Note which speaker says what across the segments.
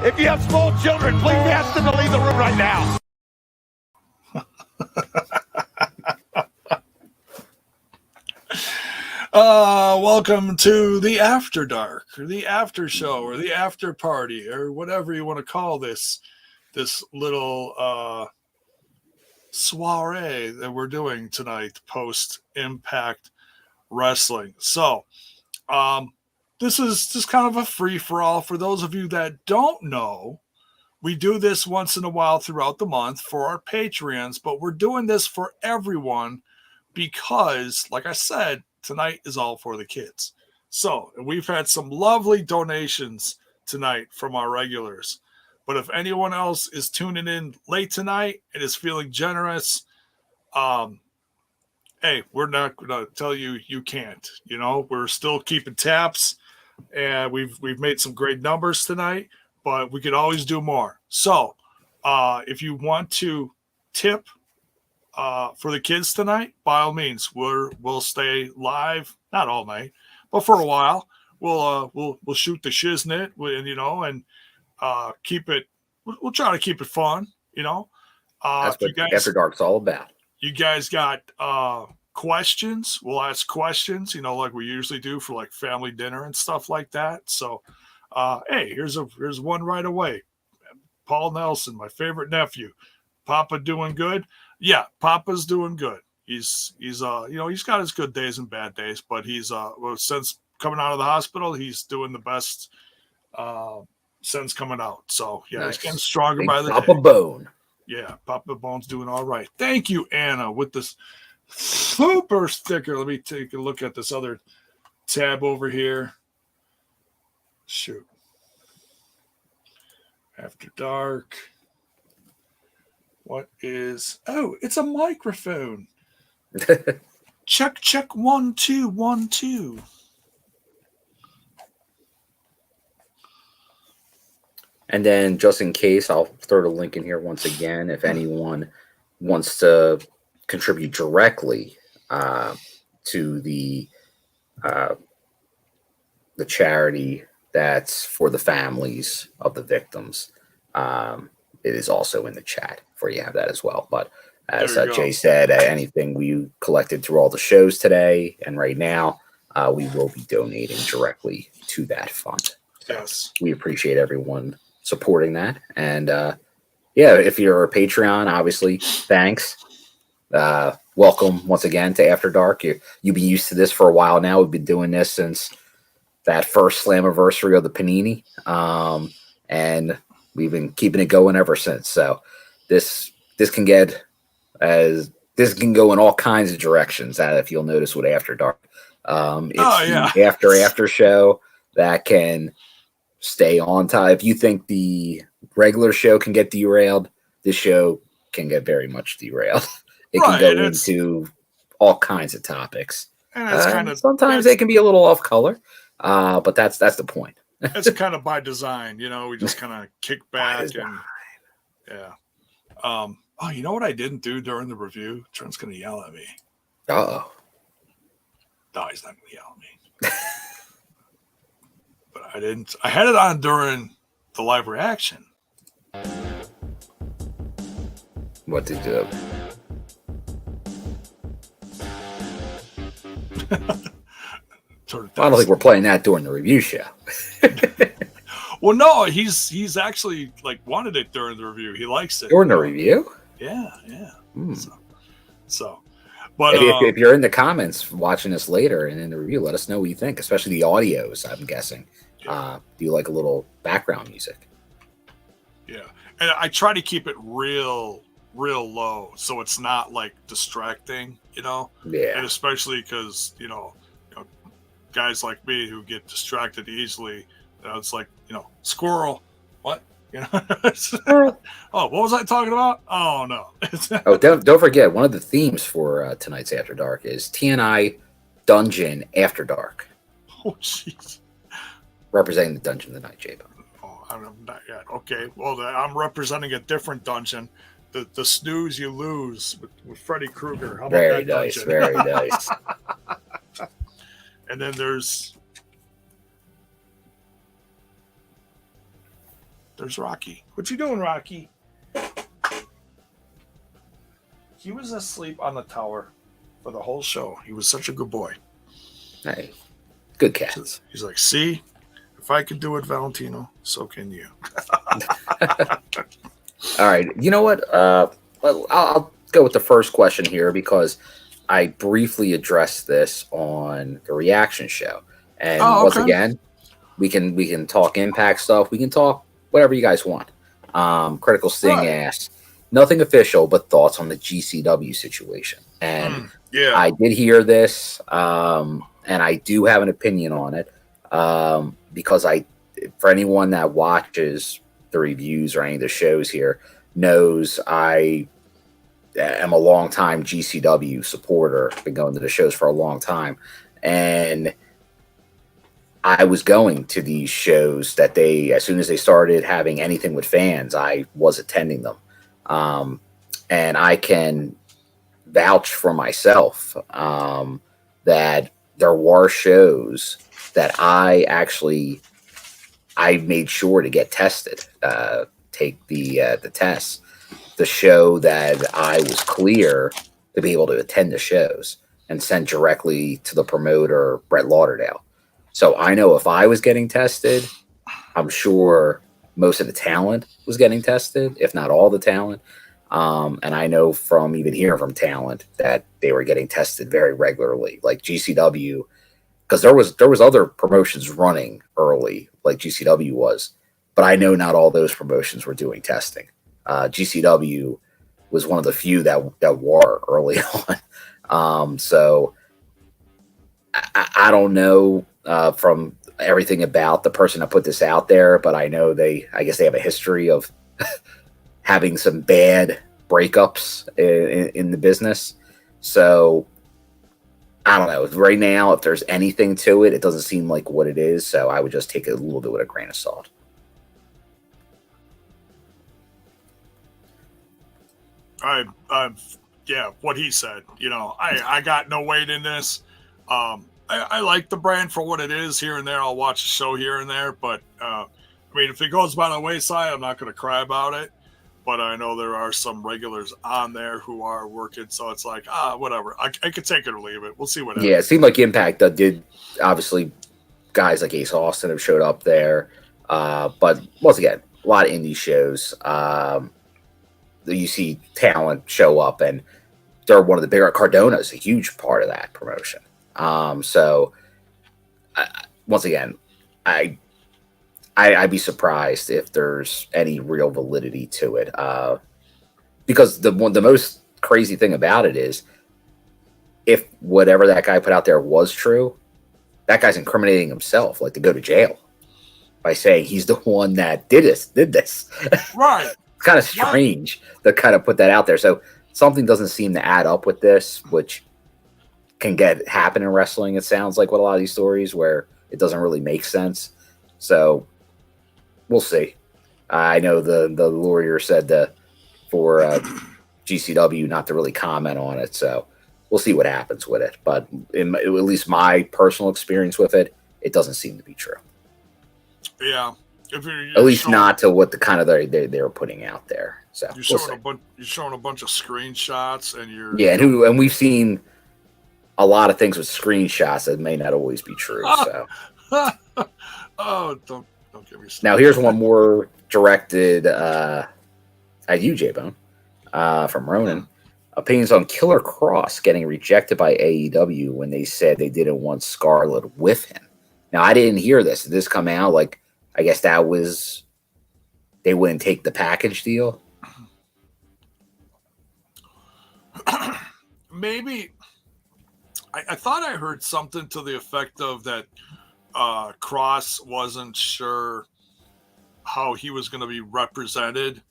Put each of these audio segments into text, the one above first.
Speaker 1: If you have small children, please ask them to leave the room right now.
Speaker 2: Welcome to the After Dark, or the After Show, or the After Party, or whatever you want to call this little soiree that we're doing tonight post Impact Wrestling. So, this is just kind of a free-for-all. For those of you that don't know, we do this once in a while throughout the month for our Patreons, but we're doing this for everyone because, like I said, tonight is all for the kids. So we've had some lovely donations tonight from our regulars. But if anyone else is tuning in late tonight and is feeling generous, hey, we're not going to tell you you can't. You know, we're still keeping tabs, and we've made some great numbers tonight, but we could always do more. So if you want to tip for the kids tonight, by all means, we'll stay live, not all night, but for a while. We'll shoot the shiznit, and keep it. We'll try to keep it fun,
Speaker 3: That's what After Dark's all about.
Speaker 2: You guys got questions? We'll ask questions, like we usually do for like family dinner and stuff like that. So, hey, here's one right away. Paul Nelson, my favorite nephew. Papa doing good? Yeah, Papa's doing good. He's got his good days and bad days, but he's since coming out of the hospital, he's doing the best since coming out. So yeah, nice. He's getting stronger by the
Speaker 3: Papa
Speaker 2: day.
Speaker 3: Bone.
Speaker 2: Yeah, Papa Bone's doing all right. Thank you, Anna, with this super sticker. Let me take a look at this other tab over here. Shoot. After Dark. What is... Oh, it's a microphone. Check 1 2 1 2.
Speaker 3: And then just in case, I'll throw the link in here once again. If anyone wants to contribute directly to the charity that's for the families of the victims, it is also in the chat for you to have that as well. But as Jay said, anything we collected through all the shows today and right now, we will be donating directly to that fund.
Speaker 2: Yes.
Speaker 3: We appreciate everyone supporting that. And if you're a Patreon, obviously, thanks. Welcome once again to After Dark. You've been used to this for a while now. We've been doing this since that first Slammiversary of the Panini. And we've been keeping it going ever since. So this can go in all kinds of directions. If you'll notice with After Dark, it's the after show that can stay on time. If you think the regular show can get derailed, this show can get very much derailed. It can go into all kinds of topics. And sometimes they can be a little off color, but that's the point.
Speaker 2: It's kind of by design, we just kind of kick back and oh, you know what I didn't do during the review? Trent's gonna yell at me.
Speaker 3: No,
Speaker 2: he's not gonna yell at me. But I didn't. I had it on during the live reaction.
Speaker 3: What did you do? I don't think we're playing that during the review show.
Speaker 2: Well, no, he's actually wanted it during the review. He likes it
Speaker 3: during the review.
Speaker 2: Yeah. So, but
Speaker 3: if you're in the comments watching this later and in the review, let us know what you think, especially the audios. I'm guessing. Do you like a little background music?
Speaker 2: Yeah, and I try to keep it real low so it's not distracting, Yeah, and especially because guys like me who get distracted easily. It's squirrel. What? Oh, what was I talking about? Oh no.
Speaker 3: Don't forget, one of the themes for tonight's After Dark is TNI Dungeon After Dark.
Speaker 2: Oh jeez.
Speaker 3: Representing the dungeon tonight, Jabe.
Speaker 2: Oh, I'm not yet. Okay, well I'm representing a different dungeon. The snooze you lose with Freddy Krueger. How about
Speaker 3: very
Speaker 2: that
Speaker 3: nice,
Speaker 2: dungeon?
Speaker 3: Very nice.
Speaker 2: And then there's there's Rocky. What you doing, Rocky? He was asleep on the tower for the whole show. He was such a good boy.
Speaker 3: Hey, good cats.
Speaker 2: He's like, see, if I could do it, Valentino, so can you.
Speaker 3: All right. You know what? I'll go with the first question here because I briefly addressed this on the reaction show. And once again, we can talk Impact stuff. We can talk whatever you guys want. Critical Sting asked, nothing official, but thoughts on the GCW situation. And I did hear this, and I do have an opinion on it because for anyone that watches the reviews or any of the shows here knows I am a long-time GCW supporter. Been going to the shows for a long time, and I was going to these shows that as soon as they started having anything with fans, I was attending them. And I can vouch for myself that there were shows that I made sure to get tested, take the tests, to show that I was clear to be able to attend the shows and sent directly to the promoter, Brett Lauderdale. So I know if I was getting tested, I'm sure most of the talent was getting tested, if not all the talent. And I know from even hearing from talent that they were getting tested very regularly, like GCW, because there was other promotions running early, like GCW was, but I know not all those promotions were doing testing. GCW was one of the few that were early on. So I don't know from everything about the person that put this out there, but I know I guess they have a history of having some bad breakups in the business. So I don't know. Right now, if there's anything to it, it doesn't seem like what it is. So I would just take it a little bit with a grain of salt.
Speaker 2: Yeah, what he said. I got no weight in this. I like the brand for what it is here and there. I'll watch a show here and there, but if it goes by the wayside, I'm not going to cry about it. But I know there are some regulars on there who are working, so it's like, whatever. I could take it or leave it. We'll see what happens.
Speaker 3: Yeah, it seemed like Impact did. Obviously, guys like Ace Austin have showed up there. But once again, a lot of indie shows. You see talent show up, and they're one of the bigger. Cardona is a huge part of that promotion. So once again, I'd be surprised if there's any real validity to it. Because the most crazy thing about it is if whatever that guy put out there was true, that guy's incriminating himself, like to go to jail by saying he's the one that did this.
Speaker 2: Right.
Speaker 3: It's kind of strange to kind of put that out there. So something doesn't seem to add up with this, which can happen in wrestling. It sounds like with a lot of these stories where it doesn't really make sense. So we'll see. I know the lawyer said for GCW not to really comment on it. So we'll see what happens with it. But at least my personal experience with it, it doesn't seem to be true.
Speaker 2: Yeah.
Speaker 3: At least not to what the kind of they were putting out there. So
Speaker 2: you're showing a bunch of screenshots, and
Speaker 3: and we've seen a lot of things with screenshots that may not always be true. So
Speaker 2: don't get me started.
Speaker 3: Now here's one more directed at you, J-Bone, from Ronan. Opinions on Killer Kross getting rejected by AEW when they said they didn't want Scarlett with him. Now I didn't hear this. Did this come out? Like, I guess that was they wouldn't take the package deal.
Speaker 2: Maybe I thought I heard something to the effect of that Kross wasn't sure how he was going to be represented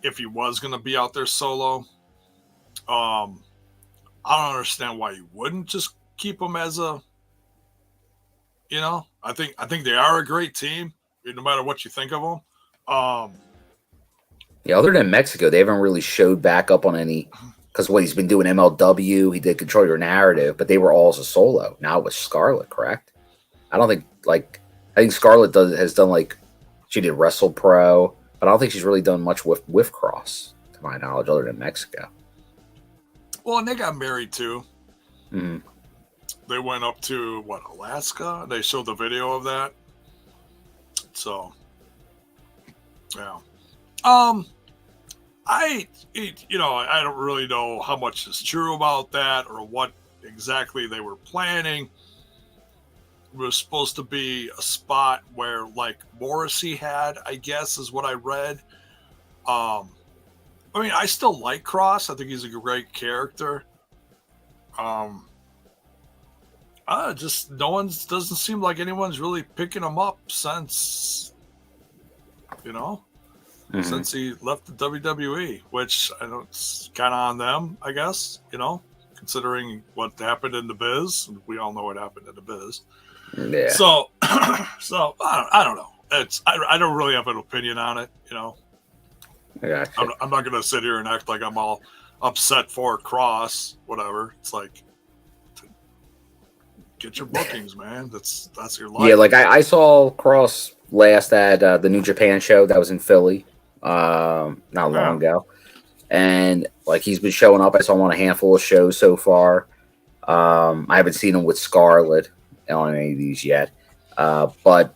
Speaker 2: if he was going to be out there solo. I don't understand why you wouldn't just keep him as a. I think they are a great team, no matter what you think of them.
Speaker 3: Yeah, other than Mexico, they haven't really showed back up on any. Because what he's been doing MLW, he did Control Your Narrative, but they were all as a solo. Now with Scarlett, correct? I don't think I think Scarlett has done like She did Wrestle Pro, but I don't think she's really done much with Kross, to my knowledge, other than Mexico.
Speaker 2: Well, and they got married too.
Speaker 3: Mm-hmm.
Speaker 2: They went up to Alaska. They showed the video of that. So, yeah. I don't really know how much is true about that or what exactly they were planning. It was supposed to be a spot where like Morrissey had, I guess, is what I read. I mean, I still like Kross. I think he's a great character. Just doesn't seem like anyone's really picking him up since, since he left the WWE, which I know it's kind of on them, I guess, considering what happened in the biz. We all know what happened in the biz.
Speaker 3: Yeah.
Speaker 2: So I don't know. I don't really have an opinion on it,
Speaker 3: Gotcha.
Speaker 2: I'm not going to sit here and act like I'm all upset for Kross, whatever. It's like, get your bookings, man. That's your life.
Speaker 3: Yeah, like I saw Kross last at the New Japan show that was in Philly not long ago. And like he's been showing up. I saw him on a handful of shows so far. I haven't seen him with Scarlett on any of these yet. But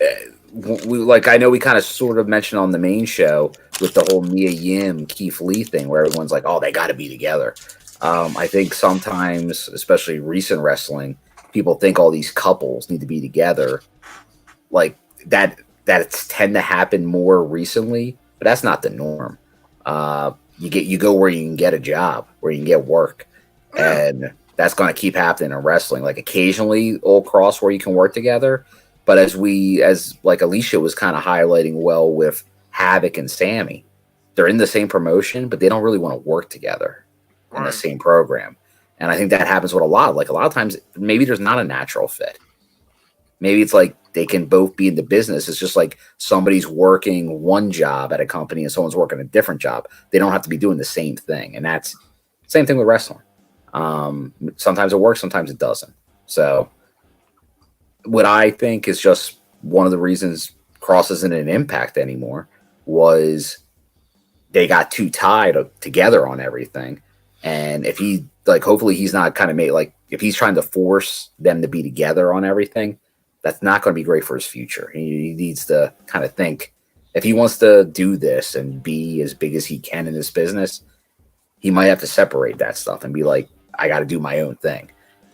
Speaker 3: I know we kind of sort of mentioned on the main show with the whole Mia Yim, Keith Lee thing where everyone's like, oh, they got to be together. I think sometimes, especially recent wrestling, people think all these couples need to be together. Like that tend to happen more recently, but that's not the norm. You go where you can get a job, where you can get work, and that's going to keep happening in wrestling. Like occasionally, old Kross where you can work together, but as like Alicia was kind of highlighting well with Havoc and Sammy, they're in the same promotion, but they don't really want to work together in the same program. And I think that happens with a lot of times, maybe there's not a natural fit. Maybe it's like they can both be in the business. It's just like somebody's working one job at a company and someone's working a different job. They don't have to be doing the same thing. And that's the same thing with wrestling. Sometimes it works, sometimes it doesn't. So what I think is just one of the reasons Kross isn't an Impact anymore was they got too tied together on everything. And if he, like, hopefully he's not kind of made, like, if he's trying to force them to be together on everything, that's not going to be great for his future. He needs to kind of think, if he wants to do this and be as big as he can in this business, he might have to separate that stuff and be like, I got to do my own thing.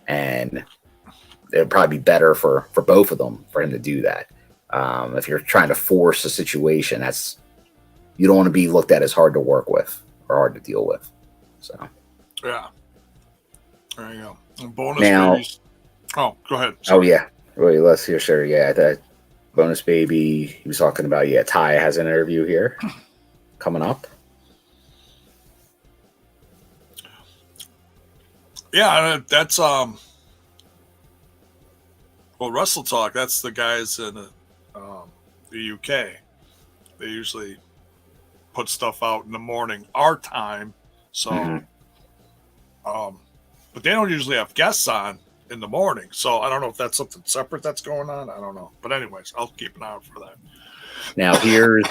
Speaker 3: And it'd probably be better for both of them for him to do that. If you're trying to force a situation, you don't want to be looked at as hard to work with or hard to deal with. So,
Speaker 2: yeah, there you go. And bonus
Speaker 3: now,
Speaker 2: babies. Oh, go ahead. Sorry.
Speaker 3: Oh yeah, wait, let's hear. Sure, yeah, that bonus baby. He was talking about. Yeah, Ty has an interview here coming up.
Speaker 2: Yeah, that's well, Wrestle Talk. That's the guys in the UK. They usually put stuff out in the morning, our time. So, but they don't usually have guests on in the morning. So I don't know if that's something separate that's going on. I don't know. But anyways, I'll keep an eye out for that.
Speaker 3: Now here's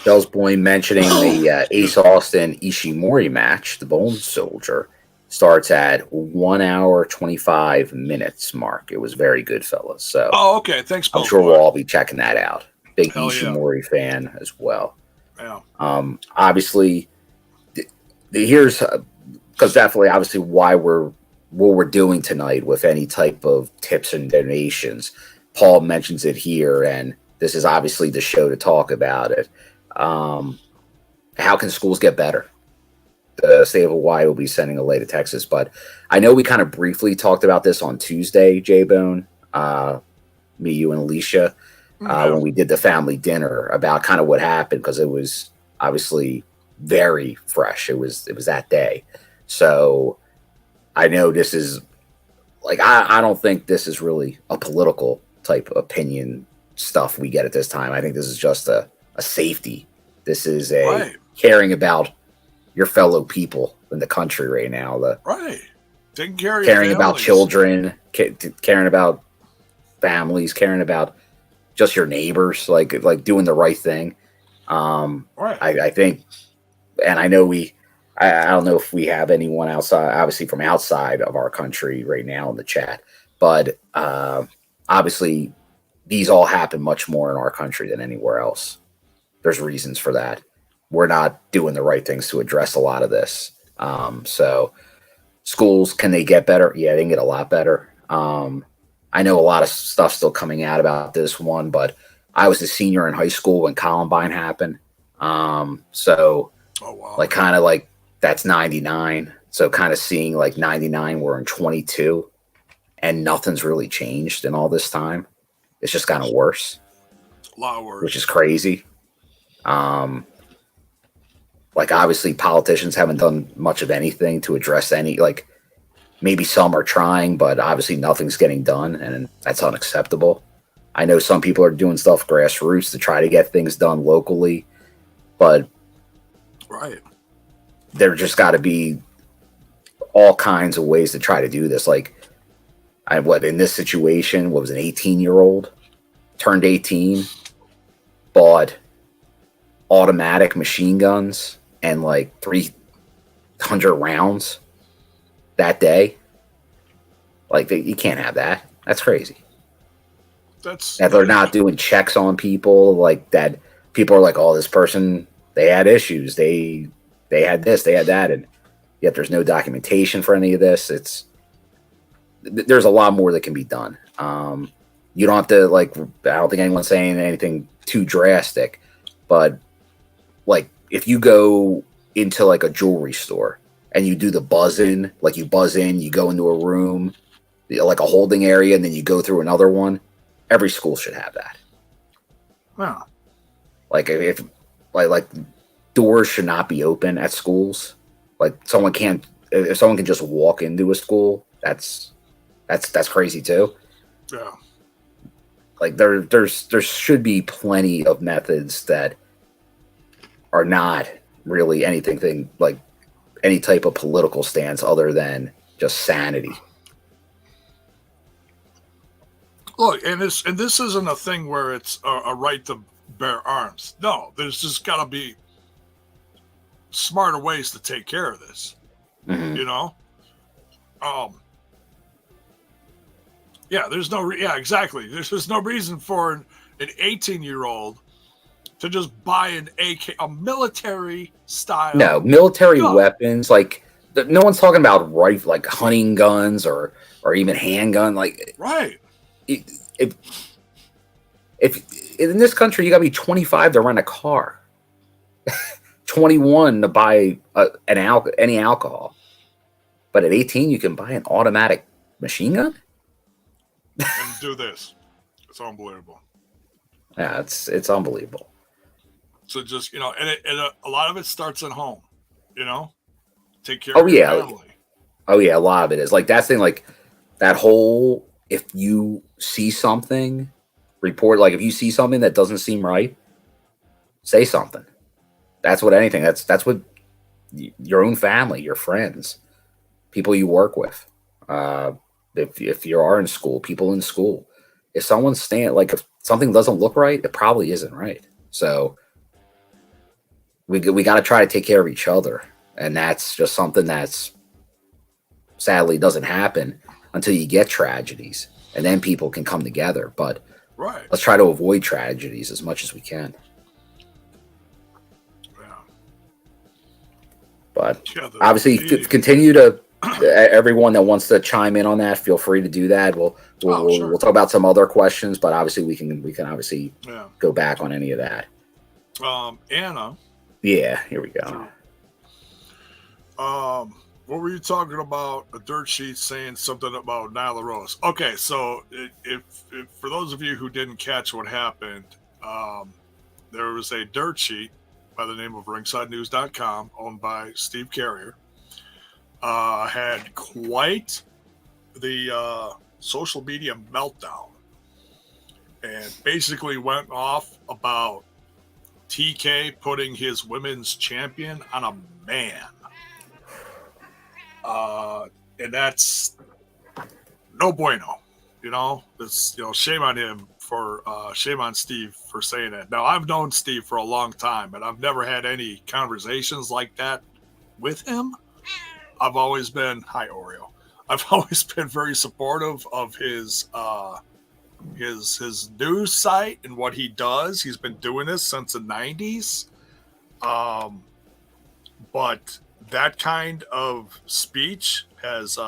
Speaker 3: Bell's Boy mentioning the Ace Austin Ishimori match. The Bone Soldier starts at 1 hour 25 minutes mark. It was very good, fellas. So,
Speaker 2: okay. Thanks,
Speaker 3: I'm sure we'll all be checking that out. Big
Speaker 2: Hell
Speaker 3: Ishimori fan as well.
Speaker 2: Yeah.
Speaker 3: Obviously, here's because definitely, obviously, what we're doing tonight with any type of tips and donations. Paul mentions it here, and this is obviously the show to talk about it. How can schools get better? The state of Hawaii will be sending a lay to Texas, but I know we kind of briefly talked about this on Tuesday, J-Bone, me, you, and Alicia, when we did the family dinner about kind of what happened, because it was obviously very fresh. It was that day. So I know this is like, I don't think this is really a political type opinion stuff we get at this time. I think this is just a safety. This is a caring about your fellow people in the country right now.
Speaker 2: Taking care of
Speaker 3: caring about children, caring about families, caring about just your neighbors, like doing the right thing.
Speaker 2: Right.
Speaker 3: I think, and I know I don't know if we have anyone outside, obviously from outside of our country right now in the chat, but obviously these all happen much more in our country than anywhere else. There's reasons for that. We're not doing the right things to address a lot of this. So schools, can they get better? Yeah, they can get a lot better. I know a lot of stuff still coming out about this one, but I was a senior in high school when Columbine happened. So like kind of like that's 99. So kind of seeing like 99, we're in 22 and nothing's really changed in all this time. It's just kind of worse.
Speaker 2: A lot worse.
Speaker 3: Which is crazy. Like obviously politicians haven't done much of anything to address any, like maybe some are trying, but obviously nothing's getting done, and that's unacceptable. I know some people are doing stuff grassroots to try to get things done locally, but
Speaker 2: right,
Speaker 3: there just got to be all kinds of ways to try to do this. Like, in this situation, what was an 18-year-old turned 18, bought automatic machine guns and like 300 rounds that day. Like, you can't have that. That's crazy. That they're not doing checks on people, like that. People are like, oh, this person, they had issues. They had this, they had that. And yet there's no documentation for any of this. There's a lot more that can be done. You don't have to, like, I don't think anyone's saying anything too drastic, but like if you go into like a jewelry store and you do the buzz in, like you buzz in, you go into a room, like a holding area, and then you go through another one. Every school should have that.
Speaker 2: Wow.
Speaker 3: Like if doors should not be open at schools. Like if someone can just walk into a school, that's crazy too.
Speaker 2: Yeah.
Speaker 3: Like there should be plenty of methods that are not really anything like any type of political stance other than just sanity.
Speaker 2: Look, and this isn't a thing where it's a right to bear arms. No, there's just got to be smarter ways to take care of this.
Speaker 3: Mm-hmm.
Speaker 2: You know? Yeah, exactly. There's no reason for an 18-year-old to just buy an AK, a military style.
Speaker 3: No, military weapons. Like, no one's talking about like hunting guns or even handgun. Like,
Speaker 2: right.
Speaker 3: If in this country you got to be 25 to rent a car, 21 to buy any alcohol, but at 18 you can buy an automatic machine gun
Speaker 2: and do this. It's unbelievable.
Speaker 3: Yeah, it's unbelievable.
Speaker 2: So just, and a lot of it starts at home. Take care of your family.
Speaker 3: Oh yeah, a lot of it is like that thing. Like that whole, if you see something, report. Like if you see something that doesn't seem right, say something. That's what anything. That's what your own family, your friends, people you work with. If you are in school, people in school. If someone's if something doesn't look right, it probably isn't right. So we got to try to take care of each other, and that's just something that's sadly doesn't happen until you get tragedies, and then people can come together. But let's try to avoid tragedies as much as we can.
Speaker 2: Yeah.
Speaker 3: But obviously, continue to everyone that wants to chime in on that, feel free to do that. We'll talk about some other questions, but obviously we can obviously go back on any of that.
Speaker 2: Anna.
Speaker 3: Yeah, here we go.
Speaker 2: What were you talking about? A dirt sheet saying something about Nyla Rose. Okay, so if for those of you who didn't catch what happened, there was a dirt sheet by the name of RingsideNews.com, owned by Steve Carrier. Had quite the social media meltdown, and basically went off about TK putting his women's champion on a man. And that's no bueno. It's shame on him shame on Steve for saying that. Now I've known Steve for a long time, and I've never had any conversations like that with him. I've always been hi Oreo. I've always been very supportive of his news site and what he does. He's been doing this since the 90s. But that kind of speech has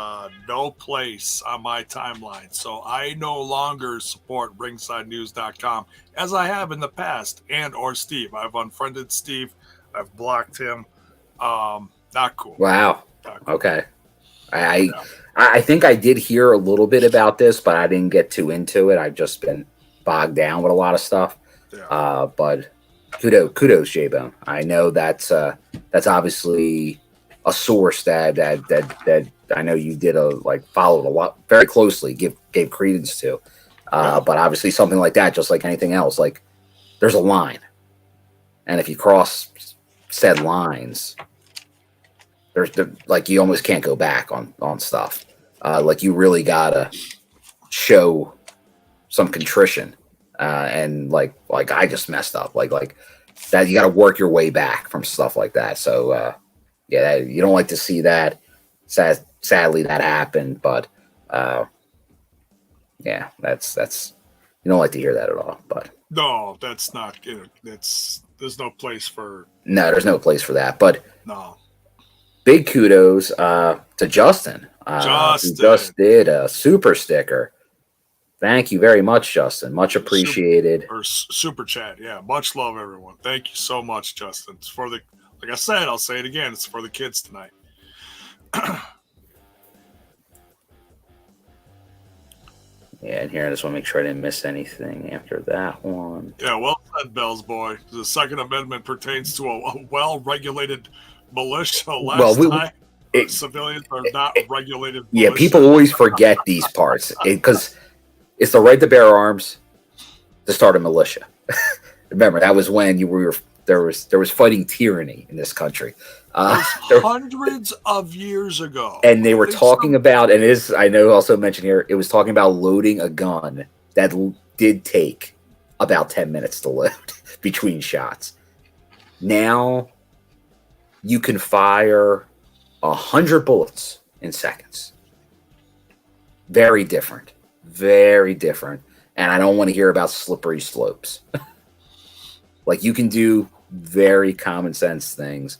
Speaker 2: no place on my timeline. So I no longer support ringsidenews.com as I have in the past, and or Steve. I've unfriended Steve. I've blocked him. Not cool.
Speaker 3: Wow.
Speaker 2: Not cool.
Speaker 3: Okay. I think I did hear a little bit about this, but I didn't get too into it. I've just been bogged down with a lot of stuff.
Speaker 2: Yeah.
Speaker 3: But kudos, J-Bone. I know that's obviously a source that I know you did followed a lot very closely, gave credence to. But obviously something like that, just like anything else, like there's a line, and if you cross said lines, you almost can't go back on stuff. You really gotta show some contrition, and like I just messed up, like that. You gotta work your way back from stuff like that. So you don't like to see that. Sadly, that happened, but that's you don't like to hear that at all. But
Speaker 2: no, that's not. There's no place for.
Speaker 3: No, there's no place for that. But
Speaker 2: no.
Speaker 3: Big kudos to Justin. Who just did a super sticker. Thank you very much, Justin. Much appreciated.
Speaker 2: Super chat. Yeah, much love, everyone. Thank you so much, Justin. It's for like I said, I'll say it again. It's for the kids tonight.
Speaker 3: Yeah, and here I just want to make sure I didn't miss anything after that one.
Speaker 2: Yeah, well said, Bells boy. The Second Amendment pertains to a well-regulated militia. Civilians are not regulated.
Speaker 3: Yeah, people always forget these parts because it's the right to bear arms to start a militia. Remember, that was when there was fighting tyranny in this country.
Speaker 2: Hundreds of years ago.
Speaker 3: And they were talking about, and I know also mentioned here, it was talking about loading a gun that did take about 10 minutes to load between shots. Now you can fire 100 bullets in seconds. Very different. Very different. And I don't want to hear about slippery slopes. Like, you can do very common sense things.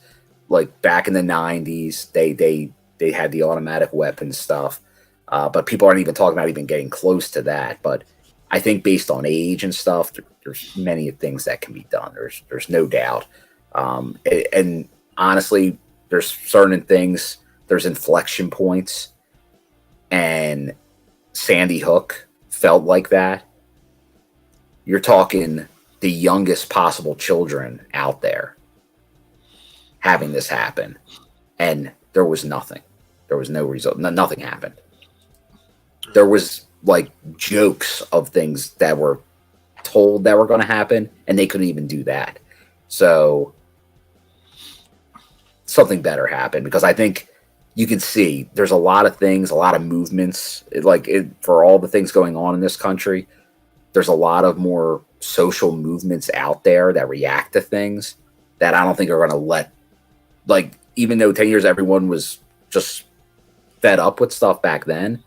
Speaker 3: Like back in the 90s, they had the automatic weapon stuff. But people aren't even talking about even getting close to that. But I think based on age and stuff, there's many things that can be done. There's no doubt. And honestly, there's certain things, there's inflection points, and Sandy Hook felt like that. You're talking the youngest possible children out there having this happen, and there was nothing. There was no result. Nothing happened. There was like jokes of things that were told that were going to happen, and they couldn't even do that. So something better happened, because I think you can see there's a lot of things, a lot of movements. For all the things going on in this country, there's a lot of more social movements out there that react to things that I don't think are going to let, even though 10 years everyone was just fed up with stuff back then,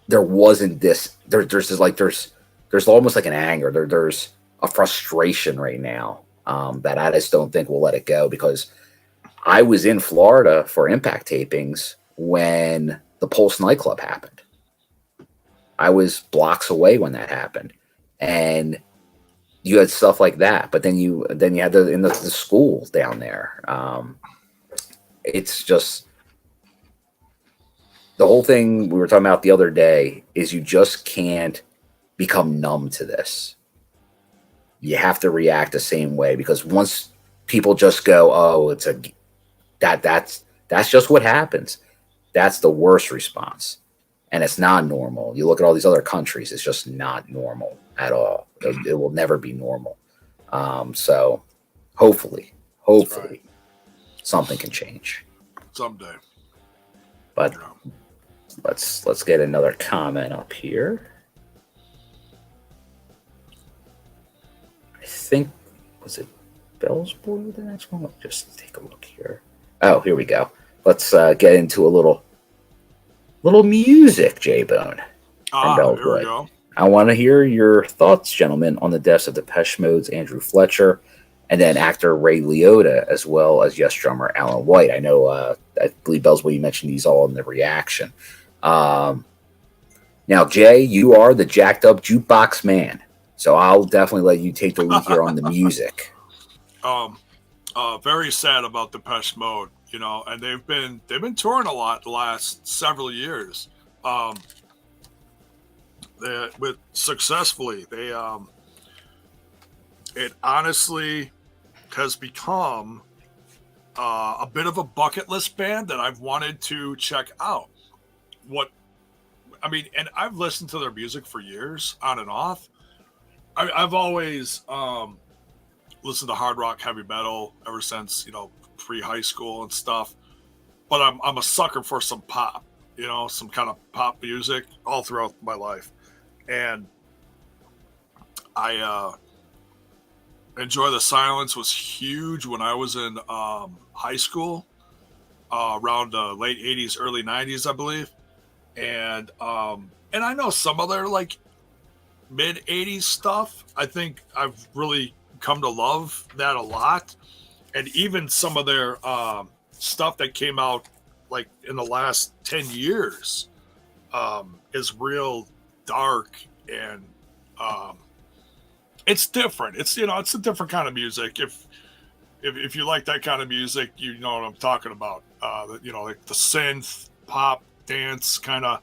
Speaker 3: there wasn't this. There's almost like an anger. There's a frustration right now that I just don't think we'll let it go, because I was in Florida for Impact tapings when the Pulse nightclub happened. I was blocks away when that happened, and you had stuff like that. But then you had the school down there. It's just the whole thing we were talking about the other day is you just can't become numb to this. You have to react the same way, because once people just go, "Oh, that's just what happens," that's the worst response. And it's not normal. You look at all these other countries, it's just not normal at all. It will never be normal. So hopefully something can change
Speaker 2: someday.
Speaker 3: But Let's get another comment up here. I think, was it Bell's Boy with the next one? Let's just take a look here. Oh, here we go. Let's get into a little music, J-Bone.
Speaker 2: Here we go.
Speaker 3: I want to hear your thoughts, gentlemen, on the deaths of Depeche Mode's Andrew Fletcher and then actor Ray Liotta, as well as Yes drummer Alan White. I know, I believe, Bell's Boy, you mentioned these all in the reaction. Now, Jay, you are the jacked up jukebox man, so I'll definitely let you take the lead here on the music.
Speaker 2: Very sad about Depeche Mode, and they've been touring a lot the last several years. With successfully, it honestly has become a bit of a bucket list band that I've wanted to check out. And I've listened to their music for years, on and off. I've always listened to hard rock, heavy metal ever since pre-high school and stuff. But I'm a sucker for some pop, some kind of pop music all throughout my life, and I Enjoy the Silence was huge when I was in high school, around the late 80s, early 90s, I believe. And I know some of their like mid 80s stuff. I think I've really come to love that a lot. And even some of their stuff that came out like in the last 10 years is real dark, and it's different. It's it's a different kind of music. If you like that kind of music, you know what I'm talking about. Like the synth pop dance kind of.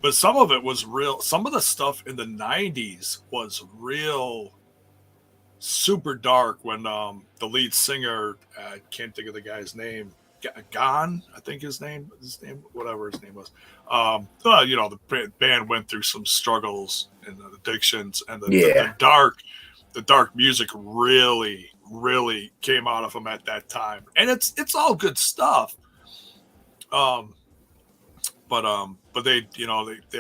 Speaker 2: But some of it was real. Some of the stuff in the 90s was real super dark when the lead singer, I can't think of the guy's name, Gon, I think his name, whatever his name was. The band went through some struggles and addictions, and the dark music really, really came out of them at that time. And it's all good stuff. But they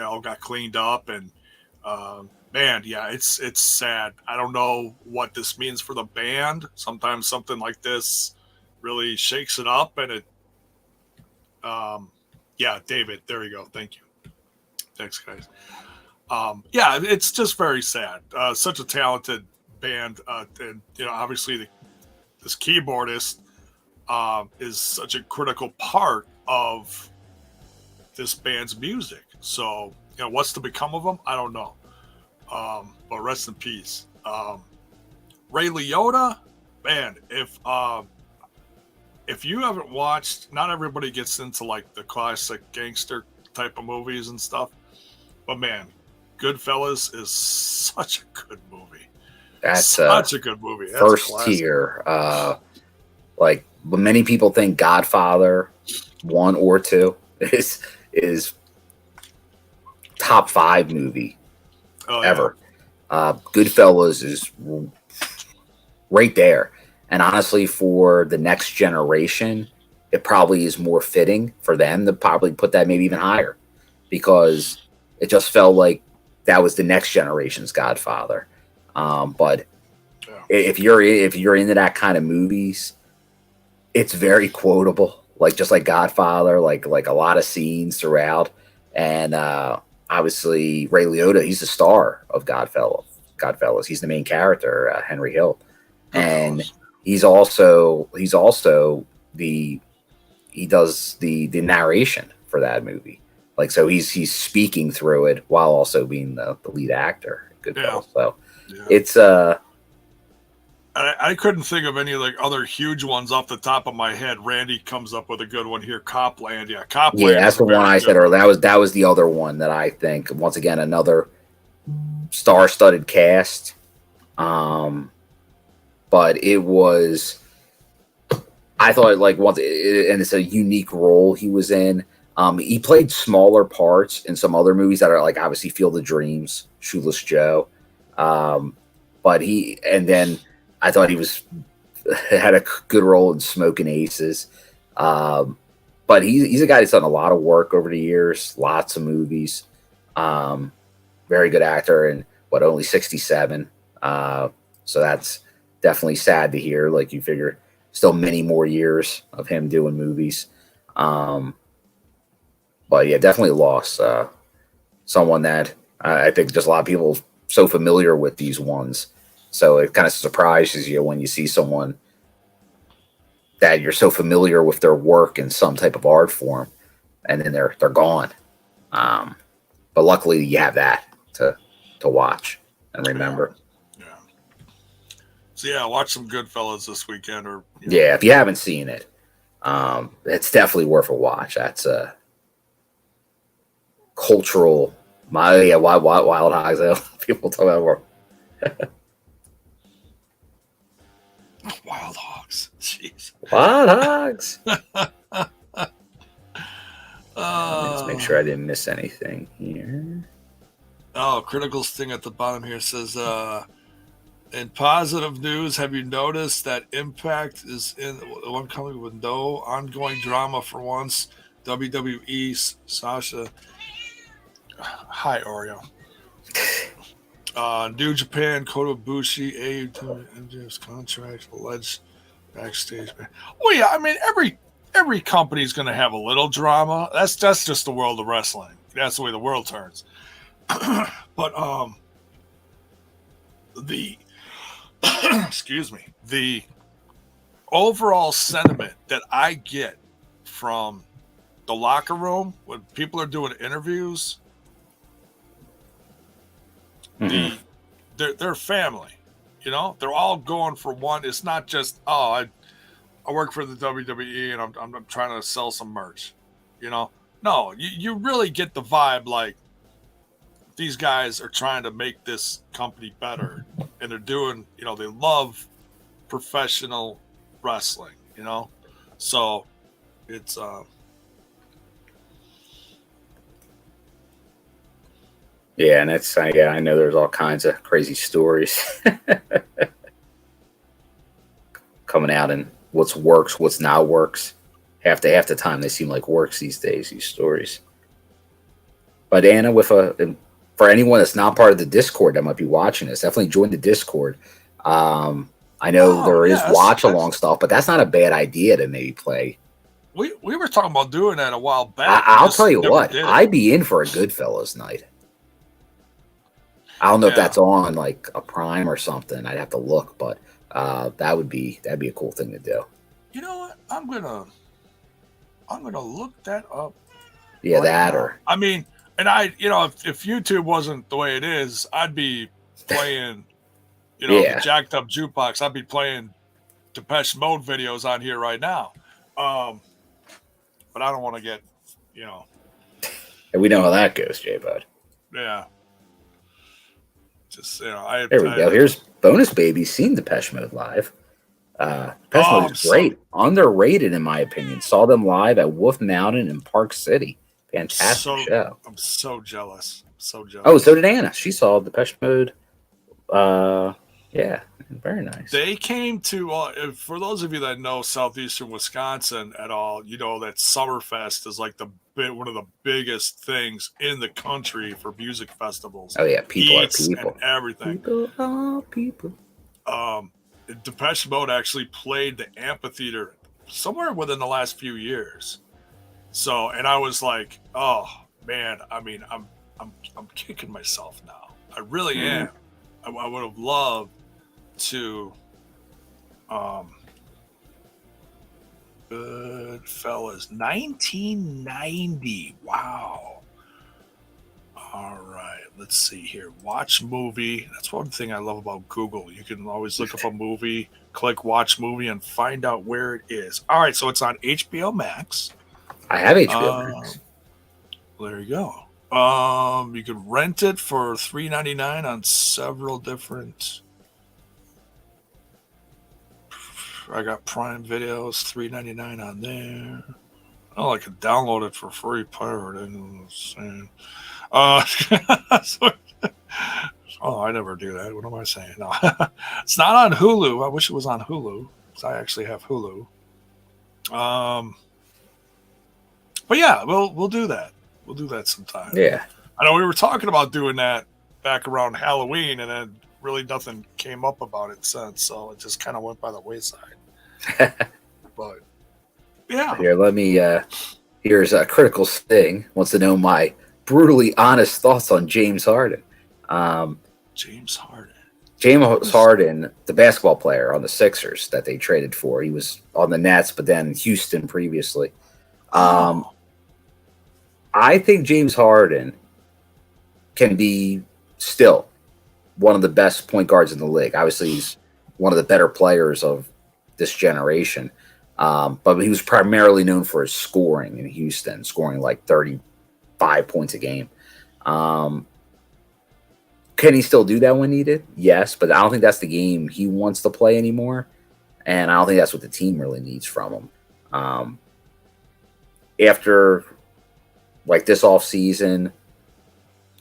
Speaker 2: all got cleaned up, and man, yeah, it's sad. I don't know what this means for the band. Sometimes something like this really shakes it up, and it David, there you go. Thank you. Thanks, guys. It's just very sad. Such a talented band, and obviously this keyboardist is such a critical part of this band's music. So what's to become of them, I don't know. But rest in peace. Ray Liotta, man, if you haven't watched, not everybody gets into like the classic gangster type of movies and stuff, but man, Goodfellas is such a good movie.
Speaker 3: That's
Speaker 2: such a good movie. That's
Speaker 3: first tier. Like when many people think Godfather 1 or 2 is top 5 movie ever. Goodfellas is right there. And honestly, for the next generation, it probably is more fitting for them to probably put that maybe even higher, because it just felt like that was the next generation's Godfather. But if you're into that kind of movies, it's very quotable, just like Godfather, like a lot of scenes throughout. And obviously, Ray Liotta, he's the star of Godfellas. He's the main character, Henry Hill, and he does the narration for that movie. So he's speaking through it while also being the lead actor. Goodfellas. So it's
Speaker 2: I couldn't think of any other huge ones off the top of my head. Randy comes up with a good one here. Copland. Yeah, Copland.
Speaker 3: Yeah, that's the one I said earlier. That was the other one that I think, once again, another star-studded cast. But it was, I thought, and it's a unique role he was in. He played smaller parts in some other movies that are obviously Field of Dreams, Shoeless Joe. But I thought he had a good role in Smoking Aces. but he's a guy that's done a lot of work over the years, lots of movies. Very good actor, and only 67. So that's definitely sad to hear. Like, you figure still many more years of him doing movies. But yeah, definitely lost someone that I think just a lot of people so familiar with these ones. So it kind of surprises you when you see someone that you're so familiar with their work in some type of art form, and then they're gone. But luckily you have that to watch and remember.
Speaker 2: Yeah. So yeah, watch some Goodfellas this weekend, or
Speaker 3: yeah, if you haven't seen it, it's definitely worth a watch. That's a cultural. Wild Hogs. People talk about more.
Speaker 2: Wild Hogs. Jeez.
Speaker 3: Wild Hogs. Let's make sure I didn't miss anything here.
Speaker 2: Oh, Critical Sting at the bottom here says, in positive news, have you noticed that Impact is in one company with no ongoing drama for once? WWE, Sasha. Hi, Oreo. New Japan, Kota Ibushi, AEW, MJF's contract, alleged backstage. Oh yeah, I mean every company is going to have a little drama. That's just the world of wrestling. That's the way the world turns. But the excuse me, the overall sentiment that I get from the locker room when people are doing interviews, they're family, you know. They're all going for one. It's not just I work for the WWE and I'm trying to sell some merch, you know. No, you really get the vibe like these guys are trying to make this company better, and they're doing, you know, they love professional wrestling, you know. So it's
Speaker 3: yeah, and that's I know there's all kinds of crazy stories coming out, and what's works, what's not works. Half the time they seem like works these days, these stories. But Anna, for anyone that's not part of the Discord that might be watching this, definitely join the Discord. I know there is watch along stuff, but that's not a bad idea to maybe play.
Speaker 2: We were talking about doing that a while back.
Speaker 3: I'll tell you what, I'd be in for a Goodfellas night. I don't know if that's on like a Prime or something. I'd have to look, but that'd be a cool thing to do.
Speaker 2: You know what? I'm gonna look that up.
Speaker 3: Yeah, right or
Speaker 2: I mean, and if YouTube wasn't the way it is, I'd be playing, the jacked up jukebox. I'd be playing Depeche Mode videos on here right now. But I don't want to get,
Speaker 3: And we know how that goes, J Bud.
Speaker 2: Yeah. Just
Speaker 3: there we go. Here's Bonus Baby seen Depeche Mode live. Depeche Mode is great, underrated in my opinion. Saw them live at Wolf Mountain in Park City. Fantastic show.
Speaker 2: I'm so jealous.
Speaker 3: Oh, so did Anna. She saw Depeche Mode. Yeah, very nice.
Speaker 2: They came to for those of you that know southeastern Wisconsin at all, that Summerfest is like one of the biggest things in the country for music festivals.
Speaker 3: Oh yeah, people are people
Speaker 2: and everything.
Speaker 3: People are people.
Speaker 2: Depeche Mode actually played the amphitheater somewhere within the last few years. So, and I was like, oh man, I mean, I'm kicking myself now. I really am. I would have loved to. Goodfellas, 1990. Wow. All right, let's see here. Watch movie. That's one thing I love about Google. You can always look up a movie, click watch movie, and find out where it is. All right, so it's on HBO Max.
Speaker 3: I have HBO Max.
Speaker 2: There you go. You could rent it for $3.99 on several different. I got Prime Videos, $3.99 on there. Oh, I could download it for free, pirate. I never do that. What am I saying? No, it's not on Hulu. I wish it was on Hulu because I actually have Hulu. But yeah, we'll do that. We'll do that sometime.
Speaker 3: Yeah.
Speaker 2: I know we were talking about doing that back around Halloween, and then really nothing came up about it since, so it just kind of went by the wayside. But yeah.
Speaker 3: Here, let me. Here's a Critical Sting wants to know my brutally honest thoughts on James Harden.
Speaker 2: James Harden.
Speaker 3: James Harden, the basketball player on the Sixers that they traded for. He was on the Nets, but then Houston previously. I think James Harden can be still one of the best point guards in the league. Obviously, he's one of the better players of this generation. But he was primarily known for his scoring in Houston, scoring like 35 points a game. Can he still do that when needed? Yes, but I don't think that's the game he wants to play anymore. And I don't think that's what the team really needs from him. After like this offseason,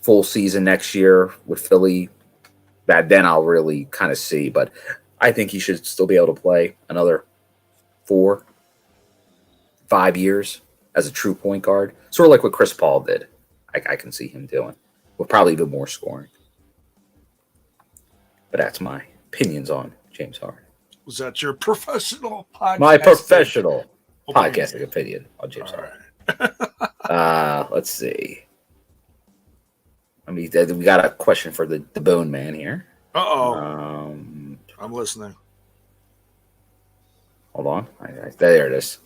Speaker 3: full season next year with Philly, then I'll really kind of see. But I think he should still be able to play another 4-5 years as a true point guard. Sort of like what Chris Paul did. I can see him doing. With probably even more scoring. But that's my opinions on James Harden.
Speaker 2: Was that your professional podcast?
Speaker 3: My professional podcasting opinion on James Harden. Right. Let's see. I mean, we got a question for the Bone Man here.
Speaker 2: I'm listening.
Speaker 3: Hold on. There it is.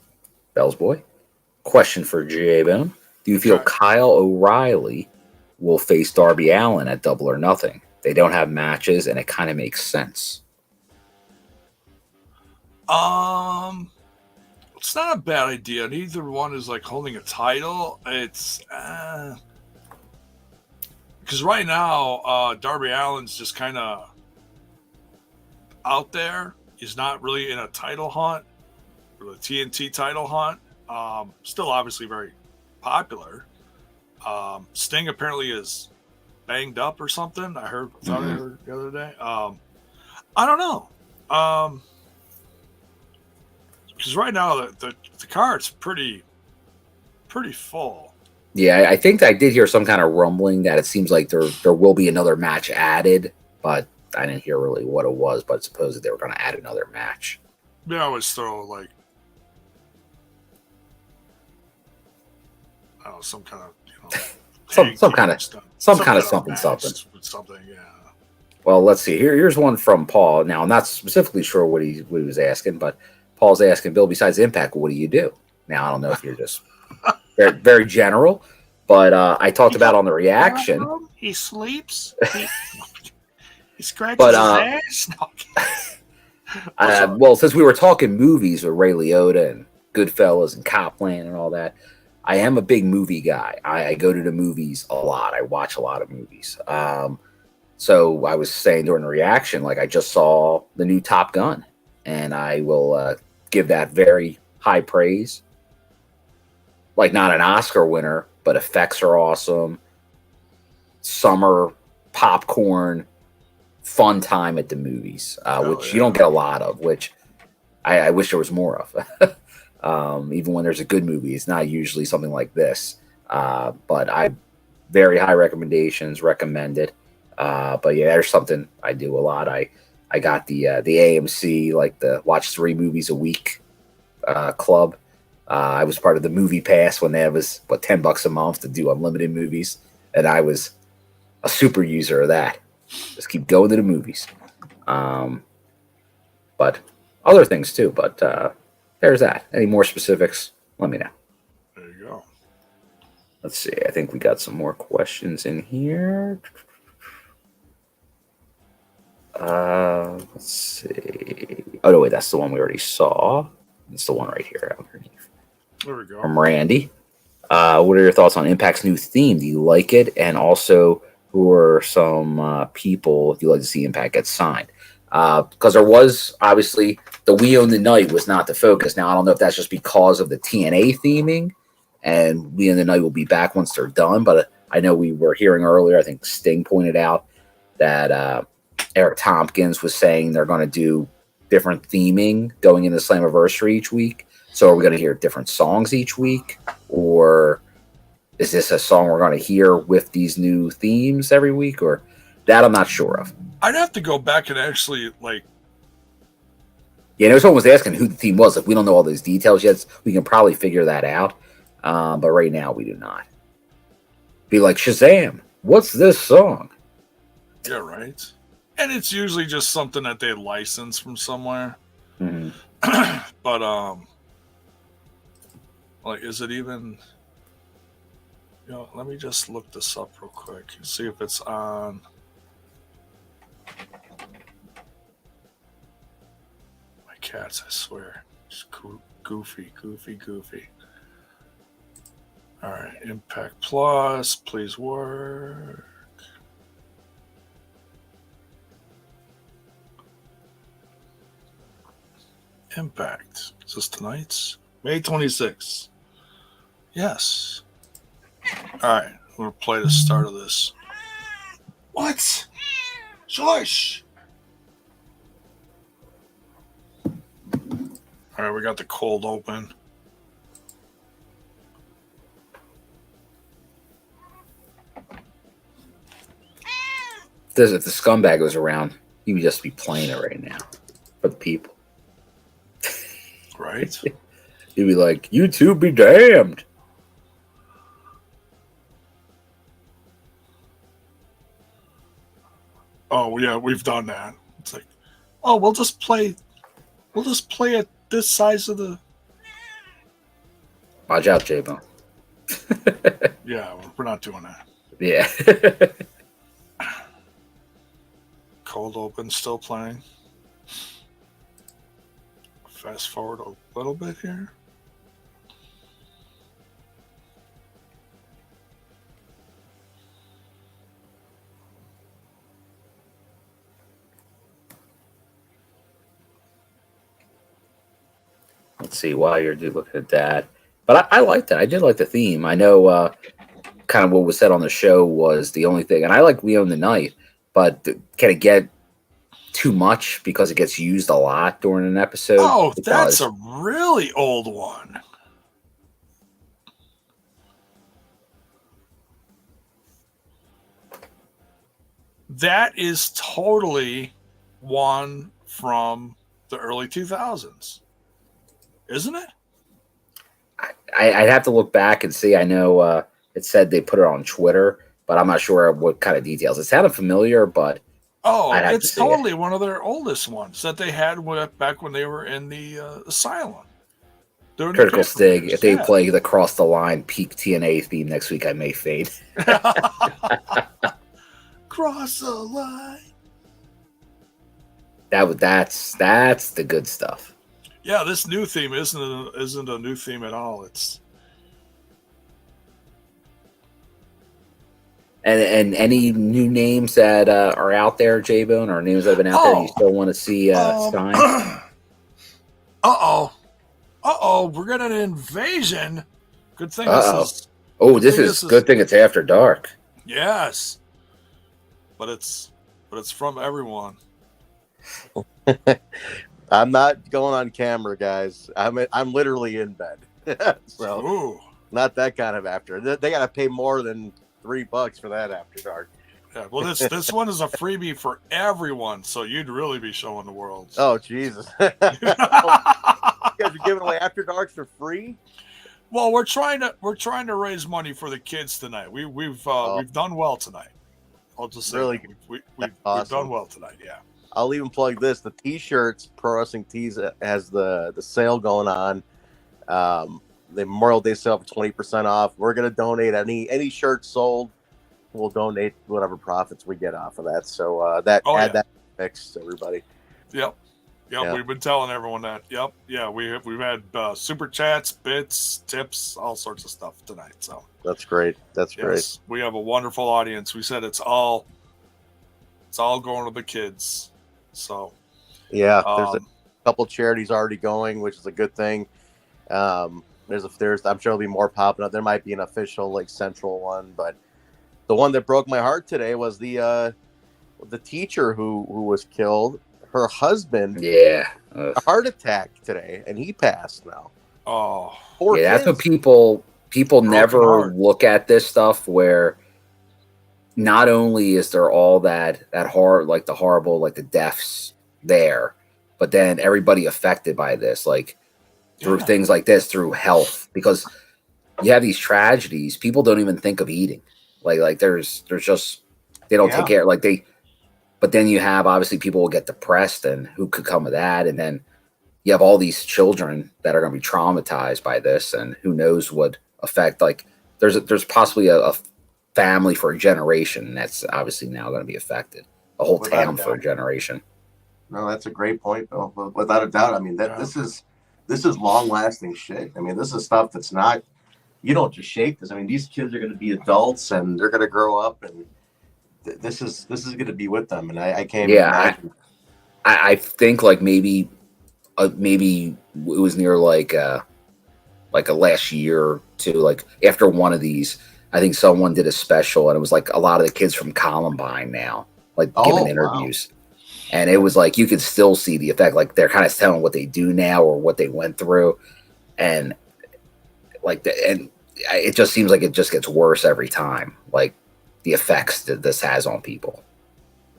Speaker 3: Bell's Boy. Question for J-Bone. Do you feel Kyle O'Reilly will face Darby Allin at Double or Nothing? They don't have matches, and it kind of makes sense.
Speaker 2: It's not a bad idea. Neither one is like holding a title. It's because right now Darby Allin's just kind of out there. He's not really in a title hunt, or the TNT title hunt. Still obviously very popular. Sting apparently is banged up or something. I heard the other day. I don't know. Because right now the card's pretty full.
Speaker 3: Yeah, I think I did hear some kind of rumbling that it seems like there will be another match added, but I didn't hear really what it was. But supposedly they were going to add another match.
Speaker 2: They always throw like I don't know, some kind of
Speaker 3: some kind of something.
Speaker 2: Yeah.
Speaker 3: Well, let's see. Here's one from Paul. Now, I'm not specifically sure what he was asking, but Paul's asking, Bill, besides Impact, what do you do? Now, I don't know if you're just very, very general, but I talked about on the reaction.
Speaker 2: He sleeps. He scratches his ass.
Speaker 3: Well, since we were talking movies with Ray Liotta and Goodfellas and Copland and all that, I am a big movie guy. I go to the movies a lot. I watch a lot of movies. So I was saying during the reaction, like I just saw the new Top Gun, and I will give that very high praise. Like not an Oscar winner, but effects are awesome. Summer popcorn, fun time at the movies, which you don't get a lot of, which I wish there was more of. Even when there's a good movie, it's not usually something like this. But I very high recommendations, recommended. But yeah, there's something I do a lot. I got the AMC, like the watch 3 movies a week club. I was part of the Movie Pass when that was $10 a month to do unlimited movies, and I was a super user of that. Just keep going to the movies. But other things too. But there's that. Any more specifics? Let me know.
Speaker 2: There you go.
Speaker 3: Let's see. I think we got some more questions in here. Let's see. Oh, no, wait. That's the one we already saw. It's the one right here underneath.
Speaker 2: There we go.
Speaker 3: From Randy. What are your thoughts on Impact's new theme? Do you like it? And also, who are some people you'd like to see Impact get signed? Because there was, obviously, the We Own the Night was not the focus. Now, I don't know if that's just because of the TNA theming, and We Own the Night will be back once they're done. But I know we were hearing earlier, I think Sting pointed out that Eric Tompkins was saying they're going to do different theming going into Slammiversary each week. So are we going to hear different songs each week? or is this a song we're going to hear with these new themes every week? Or that I'm not sure of.
Speaker 2: I'd have to go back and actually
Speaker 3: Yeah, someone was asking who the theme was. If we don't know all those details yet, we can probably figure that out. But right now, we do not. Be like, Shazam, what's this song?
Speaker 2: Yeah, right. And it's usually just something that they license from somewhere.
Speaker 3: Mm-hmm.
Speaker 2: But, is it even... let me just look this up real quick and see if it's on... My cats, I swear. Just goofy. All right, Impact Plus, please work. Impact. Is this tonight's? May 26th. Yes. All right, I'm going to play the start of this. What? Shush! All right, we got the cold open.
Speaker 3: If the scumbag was around, he would just be playing it right now for the people.
Speaker 2: Right?
Speaker 3: He'd be like, "You two be damned."
Speaker 2: Oh yeah, we've done that. It's like, oh, we'll just play at this size of the.
Speaker 3: Watch out, J-Bone.
Speaker 2: Yeah, we're not doing that.
Speaker 3: Yeah.
Speaker 2: Cold open, still playing. Fast forward a little bit here.
Speaker 3: Let's see, while you're looking at that. But I like that. I did like the theme. I know kind of what was said on the show was the only thing. And I like We Own the Night, but can it get too much because it gets used a lot during an episode?
Speaker 2: Oh, that's a really old one. That is totally one from the early 2000s. Isn't it?
Speaker 3: I'd have to look back and see. I know it said they put it on Twitter, but I'm not sure what kind of details. It sounded familiar, but
Speaker 2: it's totally one of their oldest ones that they had back when they were in the asylum.
Speaker 3: Critical Stig. If they play the Cross the Line peak TNA theme next week, I may fade.
Speaker 2: Cross the line.
Speaker 3: That's the good stuff.
Speaker 2: Yeah, this new theme isn't a new theme at all. It's
Speaker 3: and any new names that are out there, J-Bone, or names that have been out there you still want to see signed?
Speaker 2: We're getting an invasion. Good thing
Speaker 3: this is good thing it's after dark.
Speaker 2: Yes. But it's from everyone.
Speaker 4: I'm not going on camera, guys. I'm literally in bed. So
Speaker 2: ooh.
Speaker 4: Not that kind of after. They got to pay more than $3 for that after dark.
Speaker 2: Yeah, well, this one is a freebie for everyone, so you'd really be showing the world.
Speaker 4: Oh, Jesus! You guys are giving away after darks for free.
Speaker 2: Well, we're trying to raise money for the kids tonight. We've done well tonight. I'll just say
Speaker 4: really
Speaker 2: we've
Speaker 4: awesome.
Speaker 2: done well tonight. Yeah.
Speaker 4: I'll even plug this. The T-shirts, Pro Wrestling Tees has the sale going on. The Memorial Day sale for 20% off. We're gonna donate any shirt sold. We'll donate whatever profits we get off of that. So that mix, everybody.
Speaker 2: Yep. Yeah. We've been telling everyone that. Yep. Yeah. We've had super chats, bits, tips, all sorts of stuff tonight. So
Speaker 4: that's great. That's great.
Speaker 2: We have a wonderful audience. We said it's all going to the kids. So
Speaker 4: yeah, there's a couple charities already going, which is a good thing. I'm sure there'll be more popping up. There might be an official central one, but the one that broke my heart today was the teacher who was killed. Her husband, a heart attack today, and he passed now.
Speaker 2: Oh,
Speaker 3: that's what people people never look at this stuff where not only is there all that horror, like the horrible, like the deaths there, but then everybody affected by this, like through things like this, through health, because you have these tragedies, people don't even think of eating. Like there's just, they don't take care, but then you have, obviously, people will get depressed, and who could come of that? And then you have all these children that are going to be traumatized by this, and who knows what effect, like there's possibly a family for a generation that's obviously now going to be affected, a whole town for a generation.
Speaker 5: No, that's a great point, Bill. Without a doubt. I mean, this is long lasting shit. I mean, this is stuff that's not, you don't just shake this. I mean, these kids are going to be adults, and they're going to grow up, and this is going to be with them. And I can't imagine.
Speaker 3: I think like maybe it was near like a last year or two, like after one of these, I think someone did a special, and it was like a lot of the kids from Columbine now, like giving interviews. Wow. And it was like, you could still see the effect. Like they're kind of telling what they do now or what they went through. And like, and it just seems like it just gets worse every time. Like the effects that this has on people.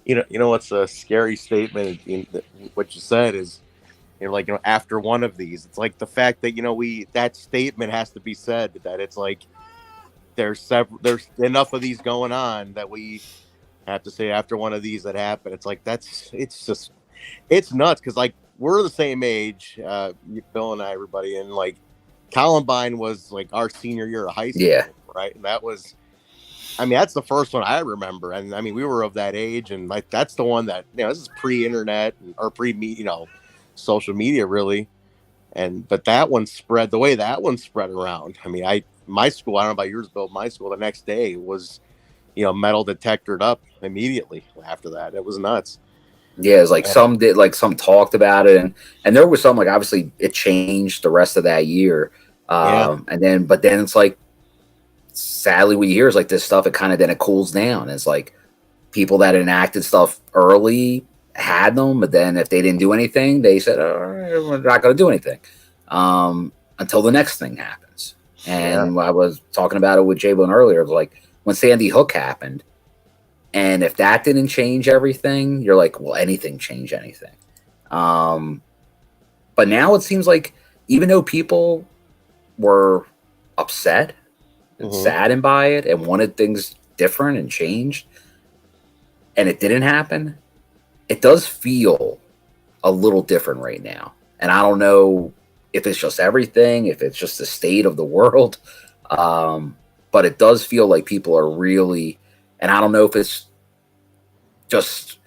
Speaker 4: You know, what's a scary statement in what you said is, after one of these, it's like the fact that, that statement has to be said, that it's like, there's enough of these going on that we have to say after one of these that happened. It's like, it's nuts. Cause like, we're the same age, Bill and I, everybody. And like Columbine was like our senior year of high school. Right. And that was, that's the first one I remember. And we were of that age, and like, that's the one that, this is pre-internet or social media really. But that one spread the way that one spread around. My school, I don't know about yours, Bill, my school the next day was, metal detectored up immediately after that. It was nuts.
Speaker 3: Yeah, it was like some did, like some talked about it, and there was some, like, obviously it changed the rest of that year. But then it's like, sadly, what you hear is like this stuff, then it cools down. It's like people that enacted stuff early had them, but then if they didn't do anything, they said, all right, we're not going to do anything until the next thing happens. And I was talking about it with J-Bone earlier. It was like when Sandy Hook happened, and if that didn't change everything, you're like, well, anything change anything. But now it seems like, even though people were upset and saddened by it and wanted things different and changed, and it didn't happen, it does feel a little different right now. And I don't know if it's just everything, if it's just the state of the world. But it does feel like people are really, and I don't know if it's just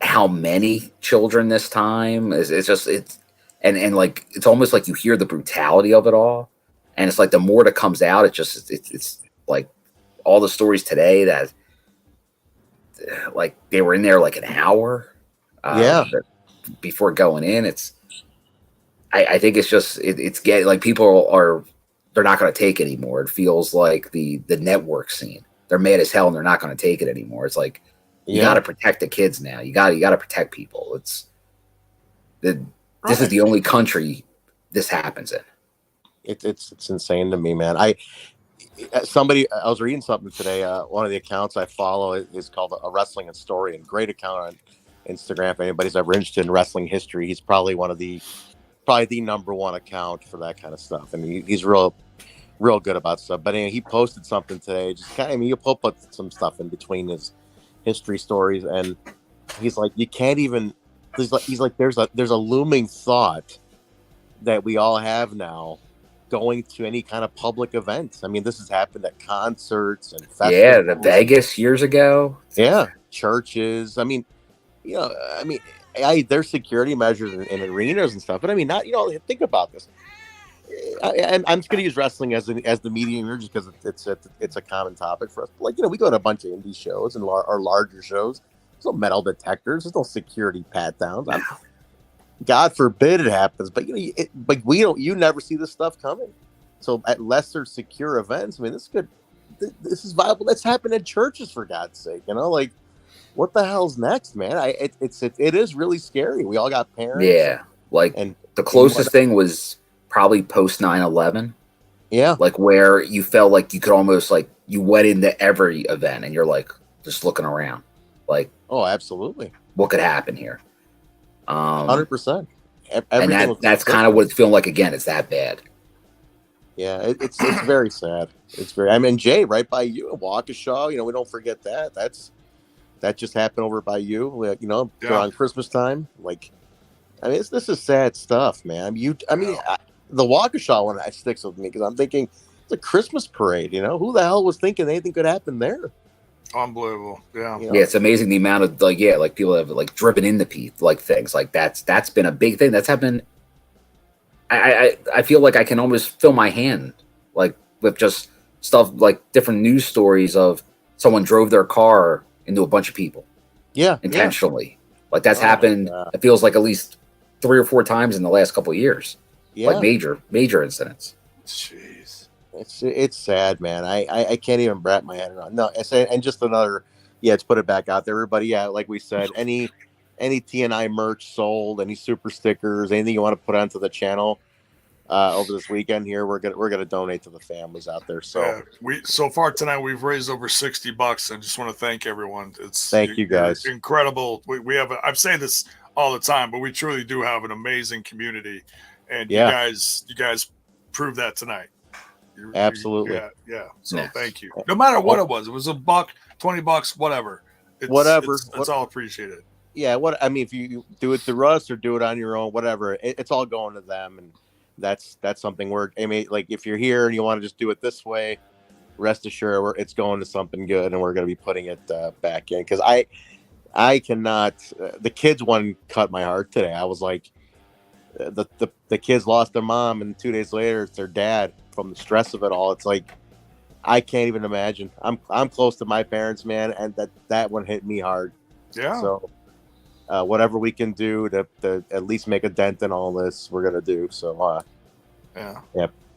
Speaker 3: how many children this time. And like, it's almost like you hear the brutality of it all. And it's like, the more that comes out, it's like all the stories today that, like, they were in there like an hour before going in. I think it's just, it's getting, like, people they're not going to take it anymore. It feels like the network scene, they're mad as hell and they're not going to take it anymore. It's like, you got to protect the kids now. You got to protect people. This is the only country this happens in.
Speaker 4: It's insane to me, man. I was reading something today. One of the accounts I follow is called A Wrestling and Story, and great account on Instagram. If anybody's ever interested in wrestling history, he's probably the number one account for that kind of stuff. And he's real good about stuff. But anyway, he posted something today. Just he'll put some stuff in between his history stories, and he's like, you can't even. He's like, there's a looming thought that we all have now, going to any kind of public events. This has happened at concerts and festivals.
Speaker 3: Yeah, the Vegas years ago.
Speaker 4: Yeah, churches. There's security measures in arenas and stuff, but not. Think about this. And I'm just going to use wrestling as the medium here, just because it's a common topic for us. Like, we go to a bunch of indie shows and our larger shows. There's no metal detectors. There's no security pat downs. God forbid it happens, but you never see this stuff coming. So at lesser secure events, this is viable. That's happened in churches, for God's sake. Like, what the hell's next, man? It is really scary. We all got parents.
Speaker 3: Yeah, and the closest thing was probably post 9/11.
Speaker 4: Yeah.
Speaker 3: Like where you felt like you could almost like you went into every event and you're like just looking around. Like,
Speaker 4: oh, absolutely.
Speaker 3: What could happen here?
Speaker 4: 100%.
Speaker 3: And that's kind of what it's feeling like again. It's that bad.
Speaker 4: Yeah, it's very sad. It's very. I mean, Jay, right by you in Waukesha. You know, we don't forget that. That just happened over by you. You know, around Christmas time. Like, I mean, this is sad stuff, man. The Waukesha one that sticks with me because I'm thinking it's a Christmas parade. You know, who the hell was thinking anything could happen there?
Speaker 2: Unbelievable. Yeah.
Speaker 3: You know? Yeah, it's amazing the amount of like people have like driven into things like that's been a big thing that's happened. I feel like I can almost feel my hand like with just stuff like different news stories of someone drove their car into a bunch of people.
Speaker 4: Yeah.
Speaker 3: Intentionally. Yeah. Like that's happened. It feels like at least 3 or 4 times in the last couple of years. Yeah. Like major incidents.
Speaker 2: Jeez.
Speaker 4: It's sad, man. I can't even wrap my head around. No, and just another, let's put it back out there, everybody. Yeah, like we said, any TNI merch sold, any super stickers, anything you want to put onto the channel over this weekend here, we're gonna donate to the families out there. So
Speaker 2: so far tonight we've raised over $60. I just want to thank everyone.
Speaker 4: Thank you guys.
Speaker 2: Incredible. We have I'm saying this all the time, but we truly do have an amazing community, and you guys proved that tonight.
Speaker 4: Absolutely.
Speaker 2: Yeah. So thank you. No matter what it was $1, $20, whatever. It's all appreciated.
Speaker 4: Yeah. If you do it through us or do it on your own, whatever, it's all going to them, and that's something like if you're here and you want to just do it this way, rest assured it's going to something good, and we're going to be putting it back in because I cannot. The kids one cut my heart today. I was like, the kids lost their mom, and 2 days later it's their dad. From the stress of it all, it's like I can't even imagine. I'm close to my parents, man, and that one hit me hard.
Speaker 2: Yeah.
Speaker 4: So whatever we can do to at least make a dent in all this, we're gonna do. So
Speaker 2: yeah.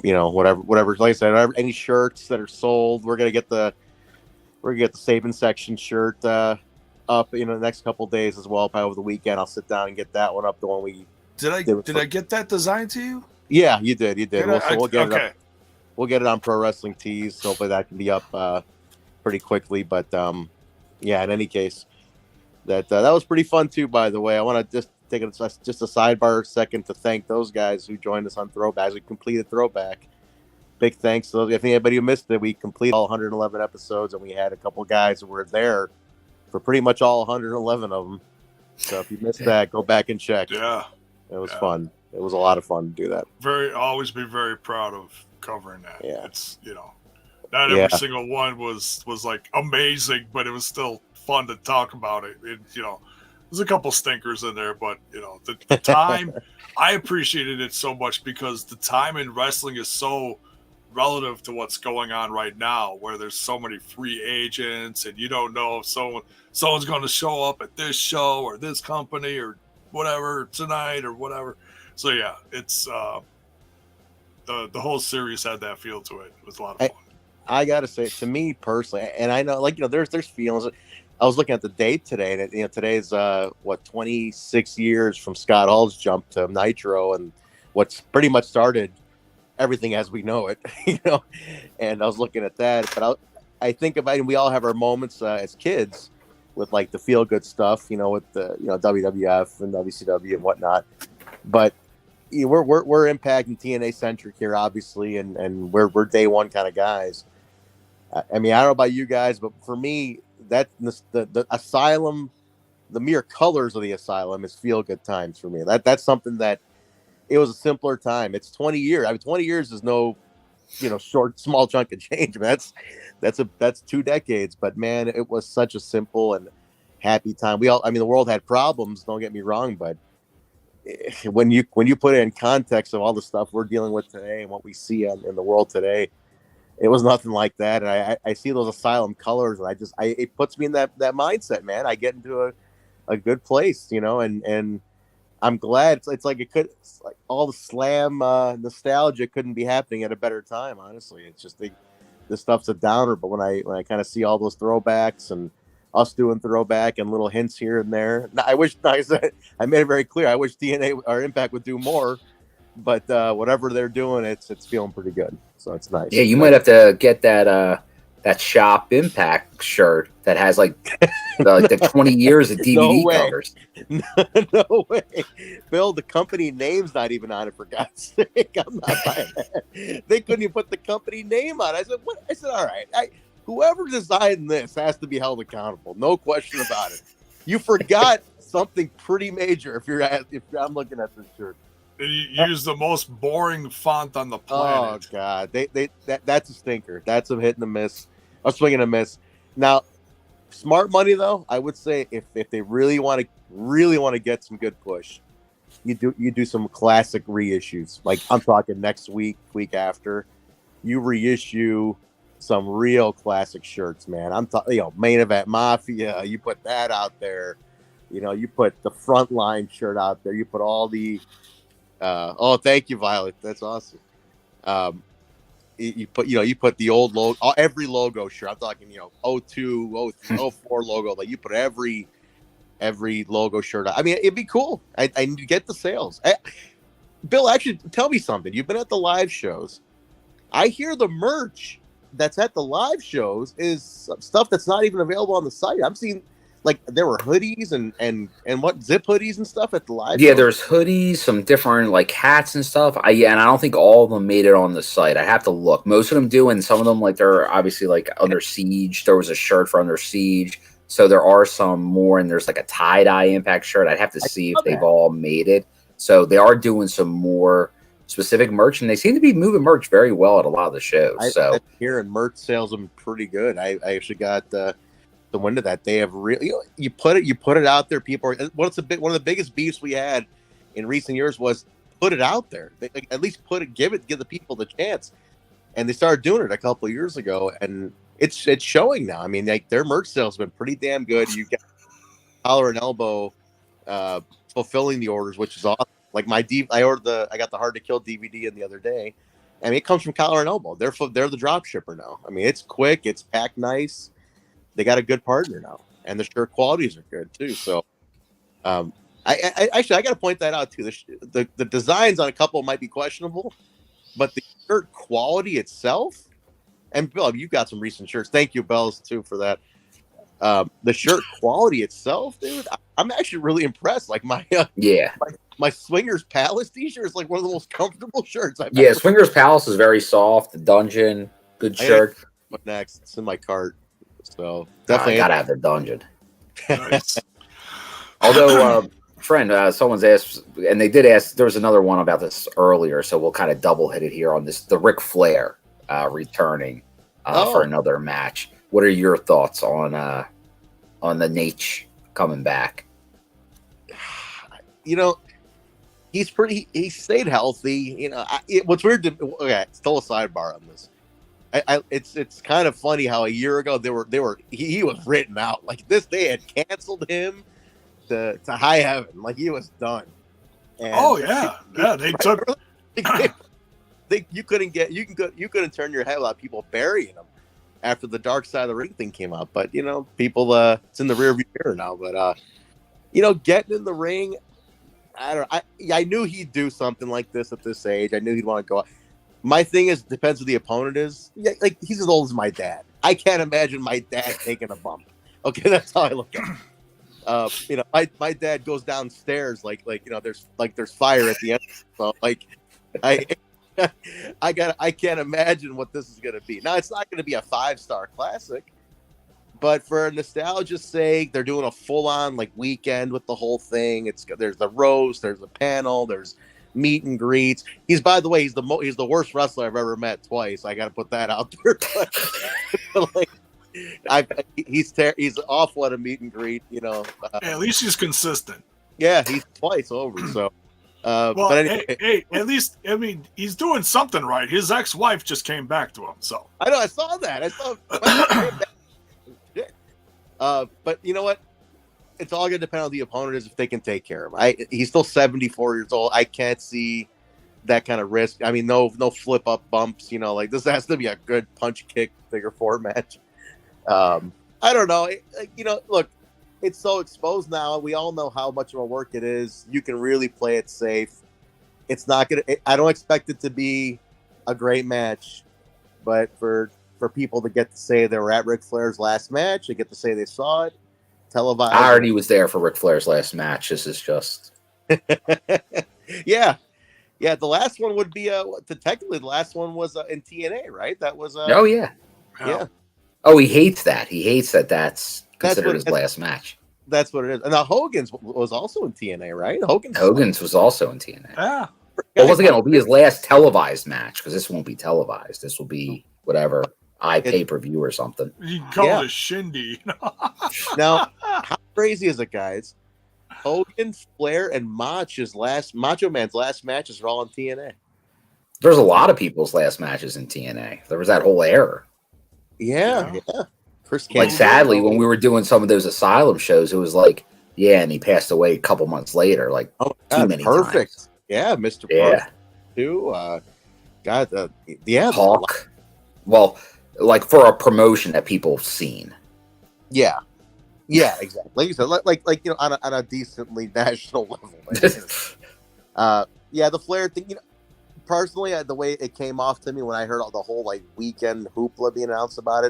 Speaker 4: You know, whatever. Like I said, any shirts that are sold, we're gonna get the Saban section shirt up the next couple days as well. Probably over the weekend, I'll sit down and get that one up. The one we
Speaker 2: did I get that designed to you?
Speaker 4: Yeah, you did. We'll get it up.
Speaker 2: Okay.
Speaker 4: We'll get it on Pro Wrestling Tees. So hopefully that can be up pretty quickly. But in any case, that was pretty fun too. By the way, I want to just take a sidebar second to thank those guys who joined us on Throwback. We completed Throwback. Big thanks to those. If anybody who missed it, we completed all 111 episodes, and we had a couple guys who were there for pretty much all 111 of them. So if you missed that, go back and check.
Speaker 2: Yeah,
Speaker 4: it was fun. It was a lot of fun to do that.
Speaker 2: Always be very proud of covering that.
Speaker 4: Yeah.
Speaker 2: It's not every single one was like amazing, but it was still fun to talk about it. There's a couple stinkers in there, but the time I appreciated it so much because the time in wrestling is so relative to what's going on right now, where there's so many free agents and you don't know if someone's going to show up at this show or this company or whatever tonight or whatever. So yeah, it's the whole series had that feel to it. It was a lot of fun.
Speaker 4: I gotta say, to me personally, and I know, there's feelings. I was looking at the date today, and today's 26 years from Scott Hall's jump to Nitro, and what's pretty much started everything as we know it. And I was looking at that, but I think about it. We all have our moments as kids with like the feel good stuff, with the WWF and WCW and whatnot, but. We're Impact and TNA centric here, obviously, and we're day one kind of guys. I mean, I don't know about you guys, but for me, that the Asylum, the mere colors of the Asylum is feel good times for me. That's something that it was a simpler time. It's 20 years. I mean, 20 years is no, small chunk of change. Man, that's 2 decades. But man, it was such a simple and happy time. The world had problems. Don't get me wrong, but when you put it in context of all the stuff we're dealing with today and what we see in the world today, it was nothing like that. And I see those Asylum colors, and it puts me in that mindset, man. I get into a good place, and I'm glad. It's like all the Slam nostalgia couldn't be happening at a better time. Honestly, it's just this stuff's a downer. But when I kind of see all those throwbacks and us doing Throwback and little hints here and there. I wish, I made it very clear. I wish TNA or Impact would do more, but whatever they're doing, it's feeling pretty good. So it's nice.
Speaker 3: Yeah, you might have to get that Shop Impact shirt that has like the 20 years of DVD covers.
Speaker 4: No way. Bill, the company name's not even on it, for God's sake. I'm not buying that. They couldn't even put the company name on it. I said, what? I said, all right. Whoever designed this has to be held accountable. No question about it. You forgot something pretty major if I'm looking at this shirt.
Speaker 2: You use the most boring font on the planet.
Speaker 4: Oh God, that's a stinker. That's a hit and a miss, a swing and a miss. Now, smart money though, I would say if they really want to get some good push, you do some classic reissues. Like I'm talking next week after, you reissue some real classic shirts, man. I'm talking, Main Event Mafia. You put that out there. You put the Frontline shirt out there. You put all the. Thank you, Violet. That's awesome. You put the old logo, every logo shirt. I'm talking, 02, 03, 04 logo. Like you put every logo shirt out. I mean, it'd be cool. I need to get the sales. Bill, actually, tell me something. You've been at the live shows. I hear the merch that's at the live shows is stuff that's not even available on the site. I'm seeing. Like there were hoodies and what zip hoodies and stuff at the live.
Speaker 3: Yeah, there's hoodies, some different like hats and stuff. And I don't think all of them made it on the site. I have to look. Most of them do, and some of them like they're obviously like Under Siege. There was a shirt for Under Siege, so there are some more. And there's like a tie-dye Impact shirt. I'd have to see if they've all made it. So they are doing some more specific merch, and they seem to be moving merch very well at a lot of the shows.
Speaker 4: I'm hearing merch sales are pretty good. I actually got. The window that they have really you put it out there. People are one of the biggest beefs we had in recent years was put it out there. At least give the people the chance, and they started doing it a couple of years ago, and it's showing now. I mean, like their merch sales have been pretty damn good. You got collar and elbow fulfilling the orders, which is awesome. Like I got the Hard to Kill DVD in the other day. I mean, it comes from Collar and Elbow. They're the drop shipper now. I mean, it's quick, it's packed nice. They got a good partner now, and the shirt qualities are good too. So, I got to point that out too. The designs on a couple might be questionable, but the shirt quality itself. And Bill, you've got some recent shirts. Thank you, Bells, too, for that. The shirt quality itself, dude. I'm actually really impressed. Like my Swingers Palace t-shirt is like one of the most comfortable shirts I've ever.
Speaker 3: Swingers Palace is very soft. The Dungeon, good shirt.
Speaker 4: What next? It's in my cart. So definitely
Speaker 3: gotta have the Dungeon.
Speaker 2: Nice.
Speaker 3: Although, friend, someone's asked, and they did ask. There was another one about this earlier, so we'll kind of double hit it here on this. The Ric Flair returning for another match. What are your thoughts on the Nate coming back?
Speaker 4: He stayed healthy. What's weird. Okay, still a sidebar on this. It's kind of funny how a year ago he was written out like this. They had canceled him to high heaven, like he was done. And
Speaker 2: they took.
Speaker 4: You couldn't turn your head without people burying him after the Dark Side of the Ring thing came out. But people, it's in the rearview mirror now. But getting in the ring, I knew he'd do something like this at this age. I knew he'd want to go out. My thing is, depends who the opponent is. Yeah, like he's as old as my dad. I can't imagine my dad taking a bump. Okay, that's how I look at it. My dad goes downstairs like there's fire at the end. So like I can't imagine what this is gonna be. Now it's not gonna be a 5-star classic, but for nostalgia's sake, they're doing a full-on like weekend with the whole thing. There's the roast, there's the panel, there's meet and greets. He's the worst wrestler I've ever met twice. I got to put that out there. But he's awful at a meet and greet.
Speaker 2: At least he's consistent.
Speaker 4: Yeah, he's twice over. So, but anyway,
Speaker 2: hey, at least he's doing something right. His ex-wife just came back to him. So
Speaker 4: I know I saw that. But you know what? It's all going to depend on the opponent is if they can take care of him. He's still 74 years old. I can't see that kind of risk. I mean, no flip up bumps. Like this has to be a good punch kick figure 4 match. I don't know. Look, it's so exposed now. We all know how much of a work it is. You can really play it safe. it's not gonna. I don't expect it to be a great match, but for people to get to say they were at Ric Flair's last match, they get to say they saw it televised.
Speaker 3: I already was there for Ric Flair's last match. This is just
Speaker 4: yeah. The last one would be technically the last one was in TNA, right? That was
Speaker 3: oh yeah. Oh, he hates that. He hates that. That's considered his last match.
Speaker 4: That's what it is. And now Hogan's was also in TNA, right?
Speaker 3: Hogan's was also in TNA.
Speaker 2: Yeah.
Speaker 3: Well, once again, it'll be his last televised match because this won't be televised. This will be whatever pay-per-view or something.
Speaker 2: You can call it a shindy.
Speaker 4: Now, how crazy is it, guys? Hogan, Flair, and Macho Man's last matches are all in TNA.
Speaker 3: There's a lot of people's last matches in TNA. There was that whole era.
Speaker 4: Yeah. Chris
Speaker 3: like, sadly, when we were doing some of those Asylum shows, it was like, and he passed away a couple months later. Like, too many
Speaker 4: perfect.
Speaker 3: Times.
Speaker 4: Yeah, Mr. Perfect, too.
Speaker 3: Hawk. Well, like, for a promotion that people have seen.
Speaker 4: Yeah, exactly. Like you said, like on a decently national level. The Flair thing. Personally, the way it came off to me when I heard all the whole like weekend hoopla being announced about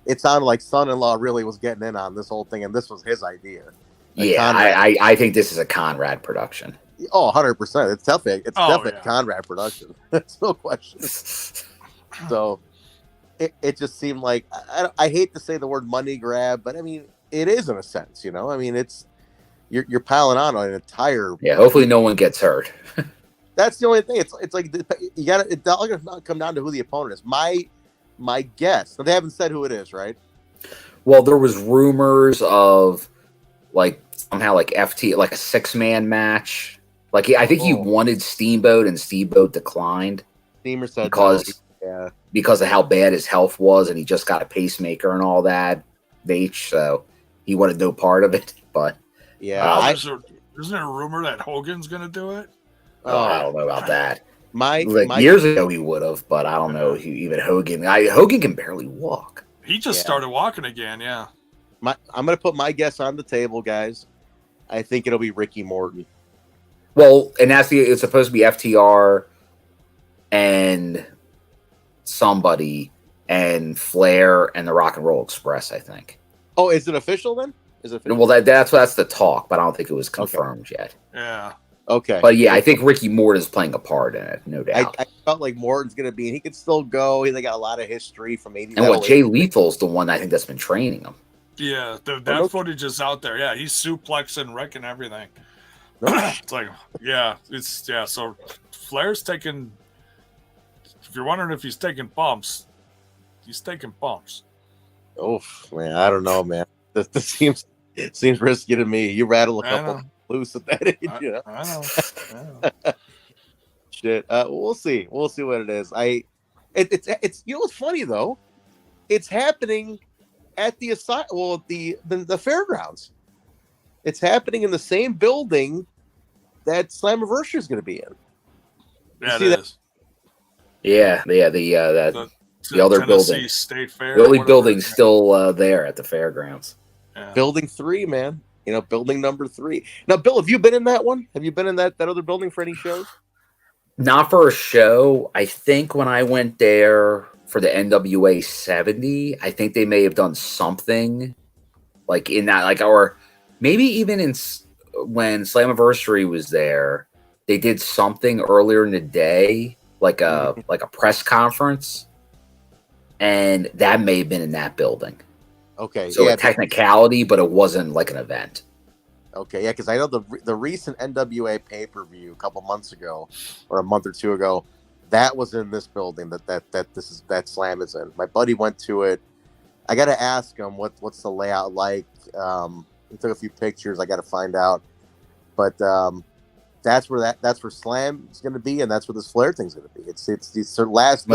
Speaker 4: it sounded like Son-in-Law really was getting in on this whole thing, and this was his idea.
Speaker 3: I think this is a Conrad production.
Speaker 4: Oh, 100%. It's definitely Conrad production. There's no question. So it just seemed like I hate to say the word money grab, but I mean it is in a sense, I mean it's you're piling on an entire.
Speaker 3: Yeah, hopefully no one gets hurt.
Speaker 4: That's the only thing. It's like you got it's all going to come down to who the opponent is. My guess. They haven't said who it is, right?
Speaker 3: Well, there was rumors of like somehow like FT like a 6-man match. Like I think he wanted Steamboat and Steamboat declined.
Speaker 4: Steamer said
Speaker 3: because of how bad his health was, and he just got a pacemaker and all that. So he wanted no part of it. But
Speaker 2: isn't there a rumor that Hogan's going to do it?
Speaker 3: I don't know about that.
Speaker 4: My
Speaker 3: years ago he would have, but I don't know. Even Hogan, Hogan can barely walk.
Speaker 2: He just started walking again. Yeah.
Speaker 4: I'm going to put my guess on the table, guys. I think it'll be Ricky Morton.
Speaker 3: Well, and it's supposed to be FTR and somebody and Flair and the Rock and Roll Express, I think.
Speaker 4: Oh, is it official then?
Speaker 3: Well, that's the talk, but I don't think it was confirmed yet.
Speaker 2: Yeah.
Speaker 4: Okay.
Speaker 3: But yeah, I think Ricky Morton is playing a part in it, no doubt.
Speaker 4: I felt like Morton's going to be, and he could still go. They got a lot of history from 80s.
Speaker 3: And Jay Lethal's the one I think that's been training him.
Speaker 2: Yeah, that footage is out there. Yeah, he's suplexing Rick and everything. It's like, so Flair's taking, if you're wondering if he's taking bumps, he's taking bumps.
Speaker 4: Oh, man, I don't know, man. This seems risky to me. You rattle a couple loose at that age.
Speaker 2: I know.
Speaker 4: Shit. We'll see. We'll see what it is. It's what's funny though? It's happening at the fairgrounds. It's happening in the same building that Slammiversary is going to be in.
Speaker 2: Yeah, it is.
Speaker 3: Yeah, the other
Speaker 2: Tennessee
Speaker 3: building.
Speaker 2: State Fair.
Speaker 3: The only building's still there at the fairgrounds.
Speaker 2: Yeah.
Speaker 4: Building 3, man. Building number 3. Now, Bill, have you been in that one? Have you been in that other building for any shows?
Speaker 3: Not for a show. I think when I went there for the NWA 70, I think they may have done something like in that, like, or maybe even when Slammiversary was there, they did something earlier in the day, like a press conference, and that may have been in that building.
Speaker 4: Okay,
Speaker 3: so a technicality, but it wasn't like an event.
Speaker 4: Okay, yeah, because I know the recent NWA pay-per-view a couple months ago, or a month or two ago, that was in this building that Slam is in. My buddy went to it. I got to ask him what's the layout like. He took a few pictures. I got to find out, but that's where Slam is going to be, and that's where this Flair thing's going to be. It's the last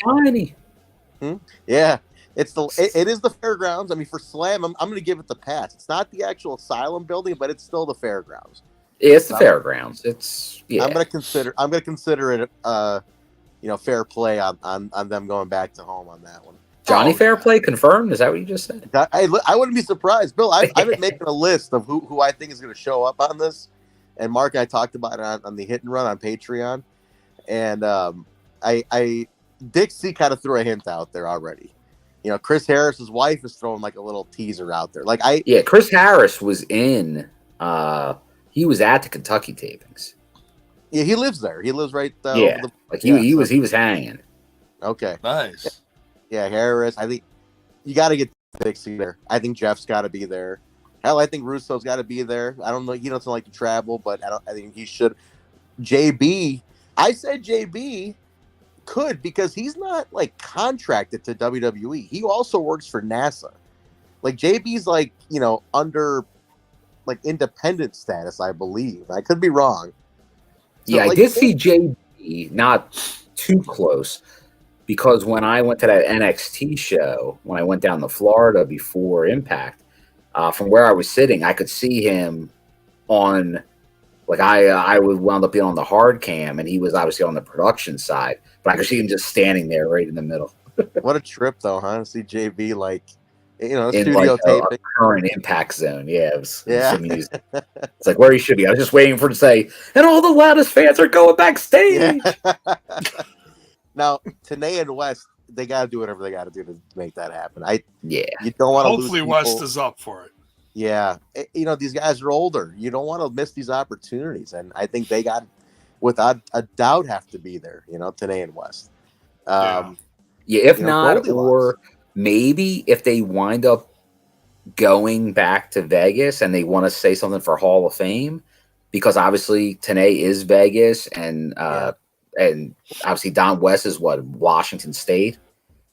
Speaker 3: tiny.
Speaker 4: Yeah. It is the fairgrounds. I mean, for Slam, I'm going to give it the pass. It's not the actual Asylum building, but it's still the fairgrounds.
Speaker 3: It's the fairgrounds.
Speaker 4: I'm going to consider it fair play on them going back to home on that one.
Speaker 3: Johnny Fairplay confirmed? Is that what you just said?
Speaker 4: I wouldn't be surprised, Bill. I've been making a list of who I think is going to show up on this, and Mark and I talked about it on the Hit and Run on Patreon, and Dixie kind of threw a hint out there already. You know, Chris Harris's wife is throwing like a little teaser out there. Like
Speaker 3: Chris Harris was in. He was at the Kentucky tapings.
Speaker 4: Yeah, he lives there. He lives right.
Speaker 3: He was hanging.
Speaker 4: Okay,
Speaker 2: nice.
Speaker 4: Yeah, Harris. I think you got to get Dixie there. I think Jeff's got to be there. Hell, I think Russo's got to be there. I don't know. He doesn't like to travel, but I think he should. JB. I said JB could because he's not like contracted to WWE. He also works for NASA. Like JB's like, you know, under like independent status, I believe. I could be wrong. So,
Speaker 3: I did see JB not too close because when I went to that NXT show, when I went down to Florida before Impact, from where I was sitting, I could see him on, like I would wound up being on the hard cam, and he was obviously on the production side, but I could see him just standing there right in the middle.
Speaker 4: What a trip, though, huh? To see JB like, you know,
Speaker 3: in
Speaker 4: studio
Speaker 3: like
Speaker 4: taping.
Speaker 3: A current Impact zone. Yeah, it was some music.
Speaker 4: Yeah.
Speaker 3: It's like where he should be. I was just waiting for him to say, and all the loudest fans are going backstage.
Speaker 4: Yeah. Now, Tenay and West, they got to do whatever they got to do to make that happen. You don't want to lose
Speaker 2: Hopefully
Speaker 4: people.
Speaker 2: West is up for it.
Speaker 4: Yeah. You know, these guys are older. You don't want to miss these opportunities. And I think they got, without a doubt, have to be there, you know, Tenay and West.
Speaker 3: If not, or maybe if they wind up going back to Vegas and they want to say something for Hall of Fame, because obviously Tenay is Vegas, and obviously Don West is Washington State.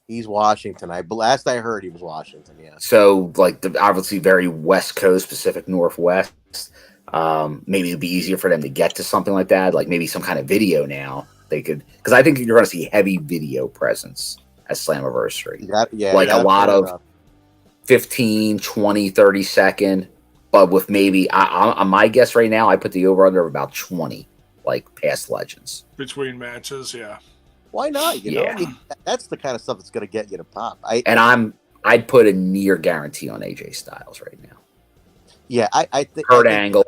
Speaker 4: He's Washington. But last I heard, he was Washington. Yeah.
Speaker 3: So like obviously very West Coast, Pacific Northwest. Maybe it'd be easier for them to get to something like that. Like maybe some kind of video now they could, because I think you're going to see heavy video presence at Slammiversary. Like a lot of 15, 20, 30 second, but with maybe, on my guess right now, I put the over under of about 20, like past legends.
Speaker 2: Between matches, yeah.
Speaker 4: Why not? You know, I mean, that's the kind of stuff that's going to get you to pop.
Speaker 3: I'd put a near guarantee on AJ Styles right now.
Speaker 4: Yeah, I think
Speaker 3: Kurt Angle,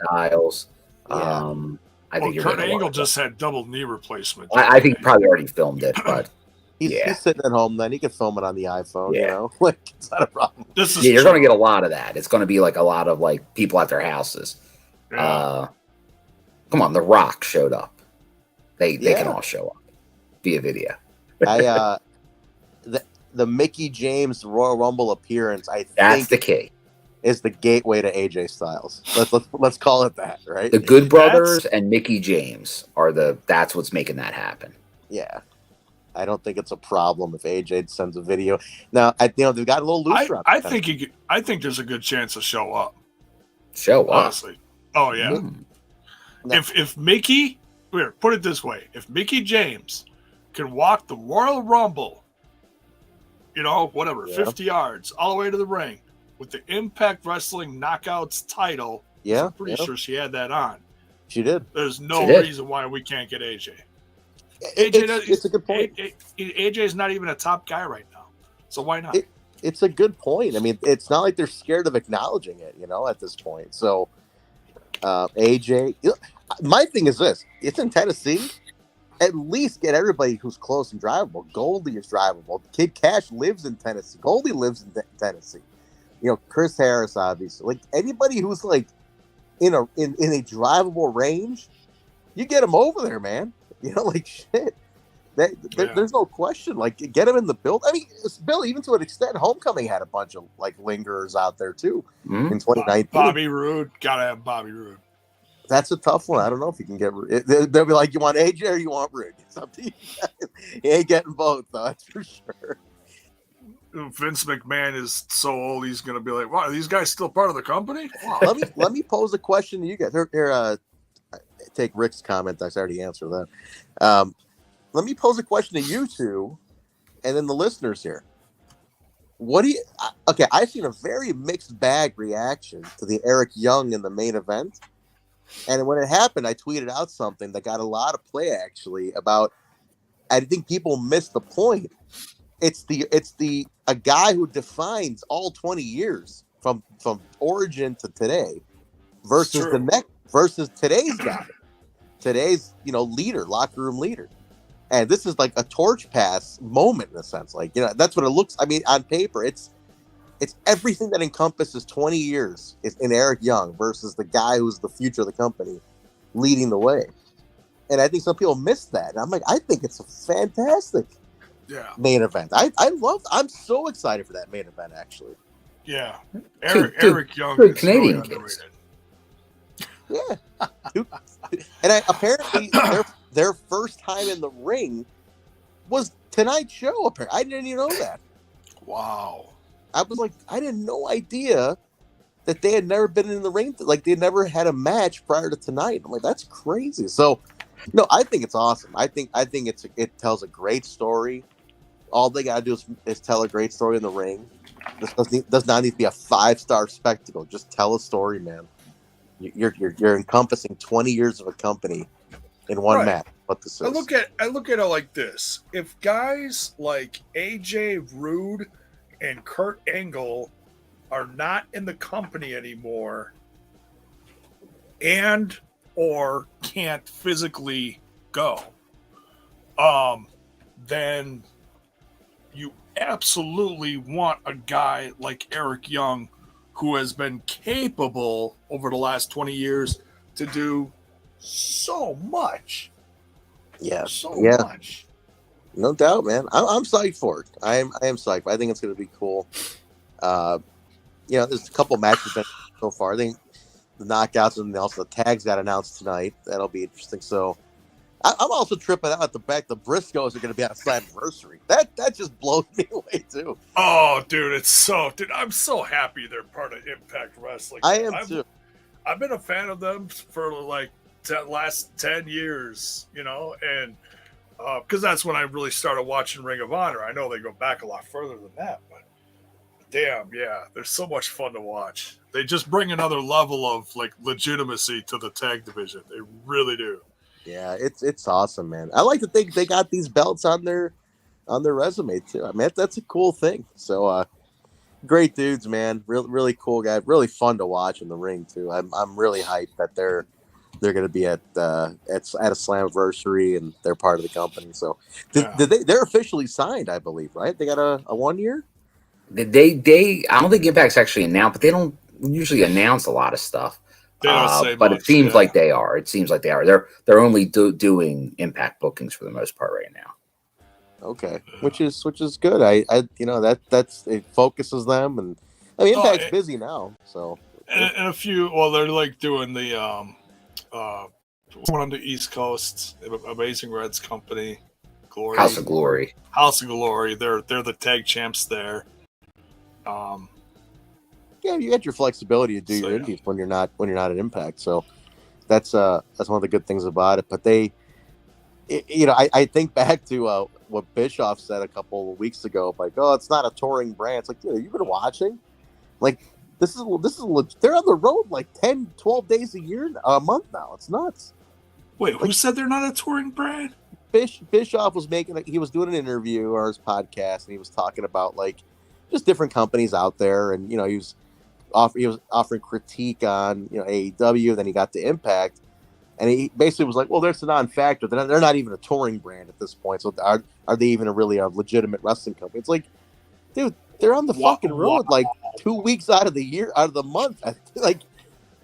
Speaker 3: Styles.
Speaker 4: Yeah.
Speaker 3: I think
Speaker 2: Kurt Angle just had double knee replacement.
Speaker 3: I think he probably already filmed it, but
Speaker 4: he's sitting at home. Then he could film it on the iPhone. You know, like it's not a problem.
Speaker 3: You're going to get a lot of that. It's going to be like a lot of like people at their houses.
Speaker 2: Yeah.
Speaker 3: Come on, The Rock showed up. They can all show up via video.
Speaker 4: The Mickey James Royal Rumble appearance,
Speaker 3: that's the key,
Speaker 4: is the gateway to AJ Styles. Let's call it that, right?
Speaker 3: The Good Brothers and Mickey James that's what's making that happen.
Speaker 4: Yeah, I don't think it's a problem if AJ sends a video. Now, they've got a little looser.
Speaker 2: I think there's a good chance to show up.
Speaker 3: Honestly.
Speaker 2: Oh yeah. If Mickey, put it this way, if Mickey James can walk the Royal Rumble, 50 yards all the way to the ring with the Impact Wrestling Knockouts title, I'm pretty sure she had that on.
Speaker 4: She did.
Speaker 2: There's no reason why we can't get AJ.
Speaker 4: It's a good point.
Speaker 2: AJ's not even a top guy right now, so why not?
Speaker 4: It's a good point. I mean, it's not like they're scared of acknowledging it, at this point. So, AJ, my thing is this: it's in Tennessee. At least get everybody who's close and drivable. Goldie is drivable. Kid Cash lives in Tennessee. Goldie lives in Tennessee. Chris Harris, obviously. Like anybody who's like in a drivable range, you get them over there, man. Like shit. There's no question. Like get them in the build. I mean, Bill, even to an extent, Homecoming had a bunch of like lingerers out there too in 2019.
Speaker 2: Bobby Roode, gotta have Bobby Roode.
Speaker 4: That's a tough one. I don't know if you can get. They'll be like, you want AJ or you want Roode? It's up to you. You ain't getting both, though. That's for sure.
Speaker 2: Vince McMahon is so old. He's gonna be like, "Wow, are these guys still part of the company?" Wow.
Speaker 4: Let me pose a question to you guys. Here, take Rick's comment. I already answered that. Let me pose a question to you two, and then the listeners here. What do you? Okay, I've seen a very mixed bag reaction to the Eric Young in the main event. And when it happened, I tweeted out something that got a lot of play actually about. I think people missed the point. It's a guy who defines all 20 years from origin to today versus versus today's guy, today's leader, locker room leader. And this is like a torch pass moment in a sense. Like, that's what it looks. I mean, on paper, it's everything that encompasses 20 years in Eric Young versus the guy who's the future of the company leading the way. And I think some people miss that. And I'm like, I think it's a fantastic main event. I'm so excited for that main event, actually.
Speaker 2: Yeah. Eric Young is
Speaker 3: Canadian
Speaker 2: really underrated.
Speaker 4: Yeah. And apparently their first time in the ring was tonight's show. Apparently, I didn't even know that.
Speaker 2: Wow.
Speaker 4: I was like, I had no idea that they had never been in the ring. Like, they never had a match prior to tonight. I'm like, that's crazy. So, no, I think it's awesome. I think it tells a great story. All they gotta do is tell a great story in the ring. This does not need to be a 5-star spectacle. Just tell a story, man. You're encompassing 20 years of a company in one match. What this is.
Speaker 2: I look at it like this: if guys like AJ Rude and Kurt Angle are not in the company anymore, and or can't physically go, then you absolutely want a guy like Eric Young, who has been capable over the last 20 years to do so much.
Speaker 4: Yeah.
Speaker 2: So much.
Speaker 4: No doubt, man. I'm psyched for it. I am psyched. I think it's going to be cool. There's a couple matches been so far. I think the knockouts and also the tags got announced tonight. That'll be interesting. So I'm also tripping out at the back. The Briscoes are going to be on Slammiversary. That just blows me away too.
Speaker 2: Oh, dude, I'm so happy they're part of Impact Wrestling.
Speaker 4: I am too.
Speaker 2: I've been a fan of them for like the last 10 years, and because that's when I really started watching Ring of Honor. I know they go back a lot further than that, but damn, yeah, they're so much fun to watch. They just bring another level of like legitimacy to the tag division. They really do.
Speaker 4: Yeah, it's awesome, man. I like to think they got these belts on their resume too. I mean, that's a cool thing. So, great dudes, man. Really cool guy. Really fun to watch in the ring too. I'm really hyped that they're going to be at a Slammiversary and they're part of the company. So, they're officially signed, I believe, right? They got a 1 year.
Speaker 3: They I don't think Impact's actually announced, but they don't usually announce a lot of stuff. But it seems like they are. It seems like they are. They're only doing Impact bookings for the most part right now.
Speaker 4: Okay, which is good. I that's it focuses them, and I mean Impact's busy now. So
Speaker 2: and a few. Well, they're like doing the one on the East Coast, Amazing Reds company, Glory,
Speaker 3: House of Glory.
Speaker 2: They're the tag champs there.
Speaker 4: Yeah, you got your flexibility to do your indies when you're not at Impact. So that's one of the good things about it. But I think back to what Bischoff said a couple of weeks ago, like, oh, it's not a touring brand. It's like, dude, you've been watching, like this is they're on the road like 10, 12 days a month now. It's nuts.
Speaker 2: Wait, who said they're not a touring brand?
Speaker 4: Bischoff was he was doing an interview or his podcast, and he was talking about like just different companies out there, and he was offering critique on AEW. Then he got to Impact, and he basically was like, "Well, there's a non-factor. They're not even a touring brand at this point. So are they even really a legitimate wrestling company?" It's like, dude, they're on the fucking road like 2 weeks out of the month. Like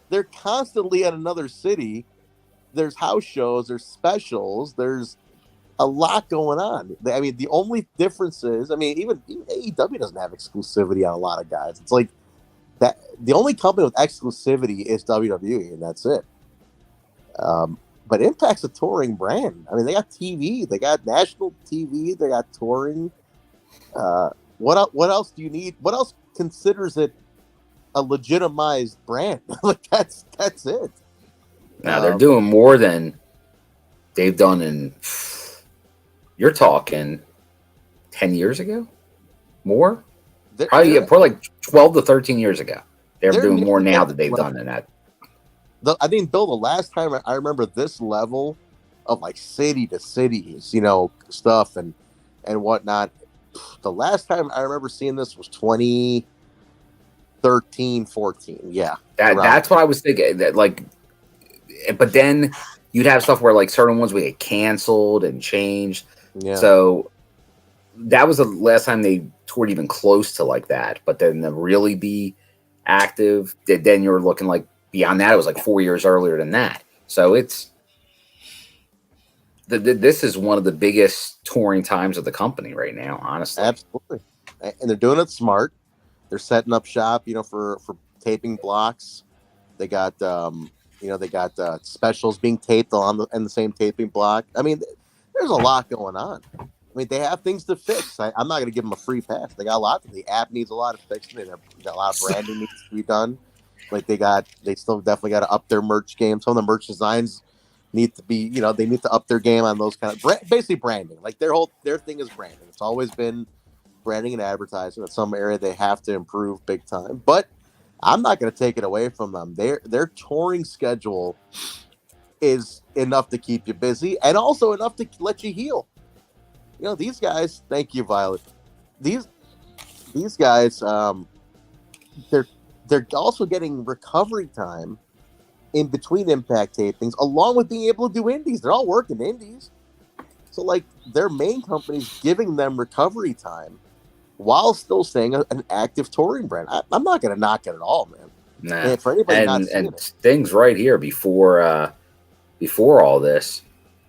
Speaker 4: they're constantly at another city. There's house shows. There's specials. There's a lot going on. I mean, the only difference is, even AEW doesn't have exclusivity on a lot of guys. It's like that the only company with exclusivity is WWE, and that's it. But Impact's a touring brand. I mean, they got TV, they got national TV, they got touring. What else do you need? What else considers it a legitimized brand? Like that's it.
Speaker 3: Now they're doing more than they've done in. You're talking 10 years ago? More? Probably like 12 to 13 years ago. They're doing more now than they've done than that.
Speaker 4: I think, Bill, the last time I remember this level of like city to cities, stuff and whatnot, the last time I remember seeing this was 2013, 14. Yeah.
Speaker 3: That's what I was thinking. That like but then you'd have stuff where like certain ones would get canceled and changed.
Speaker 4: Yeah.
Speaker 3: So that was the last time they toured even close to like that. But then to really be active, then you're looking like beyond that. It was like 4 years earlier than that. So it's this is one of the biggest touring times of the company right now, honestly.
Speaker 4: Absolutely. And they're doing it smart. They're setting up shop, for taping blocks. They got, specials being taped in the same taping block. I mean, there's a lot going on. I mean, they have things to fix. I'm not going to give them a free pass. They got a lot. The app needs a lot of fixing. They got a lot of branding needs to be done. Like they still definitely got to up their merch game. Some of the merch designs need to be, they need to up their game on those kind of basically branding. Like their thing is branding. It's always been branding and advertising. In some area they have to improve big time. But I'm not going to take it away from them. Their touring schedule is enough to keep you busy and also enough to let you heal. These guys. Thank you, Violet. These guys. They're also getting recovery time in between Impact tapings, along with being able to do indies. They're all working indies, so like their main company's giving them recovery time while still staying an active touring brand. I'm not going to knock it at all, man.
Speaker 3: Nah.
Speaker 4: For anybody not seeing it.
Speaker 3: Things right here before all this,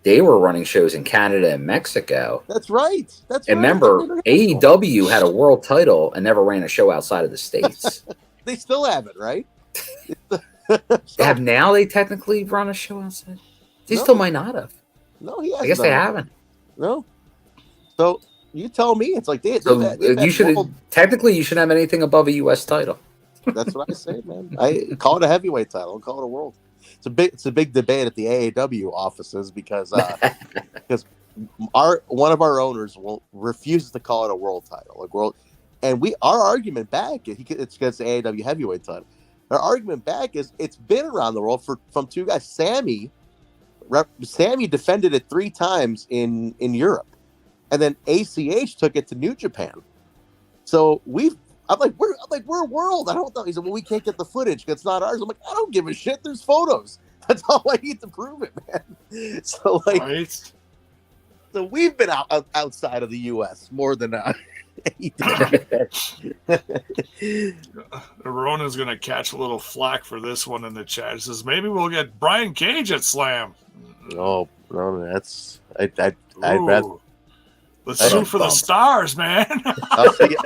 Speaker 3: they were running shows in Canada and Mexico.
Speaker 4: That's right. And
Speaker 3: remember, AEW had a world title and never ran a show outside of the States.
Speaker 4: They still have it, right?
Speaker 3: Now they technically run a show outside. They still might not have.
Speaker 4: No, he hasn't.
Speaker 3: I guess they haven't.
Speaker 4: No. So you tell me, it's like
Speaker 3: you should technically you shouldn't have anything above a U.S. title.
Speaker 4: That's what I say, man. I call it a heavyweight title. Don't call it a world. It's a big debate at the AEW offices because one of our owners refuses to call it a world title, like world. And our argument back, it's against the AEW heavyweight title. Our argument back is it's been around the world from two guys. Sammy defended it 3 times in Europe, and then ACH took it to New Japan. So I'm like we're world. I don't know. He said, well, we can't get the footage because it's not ours. I'm like, I don't give a shit. There's photos. That's all I need to prove it, man. So like, right. So we've been outside of the U.S. more than.
Speaker 2: Rona's gonna catch a little flack for this one in the chat. He says maybe we'll get Brian Cage at Slam.
Speaker 4: No, that's I'd rather.
Speaker 2: Let's shoot for the stars, man.
Speaker 4: I'll see you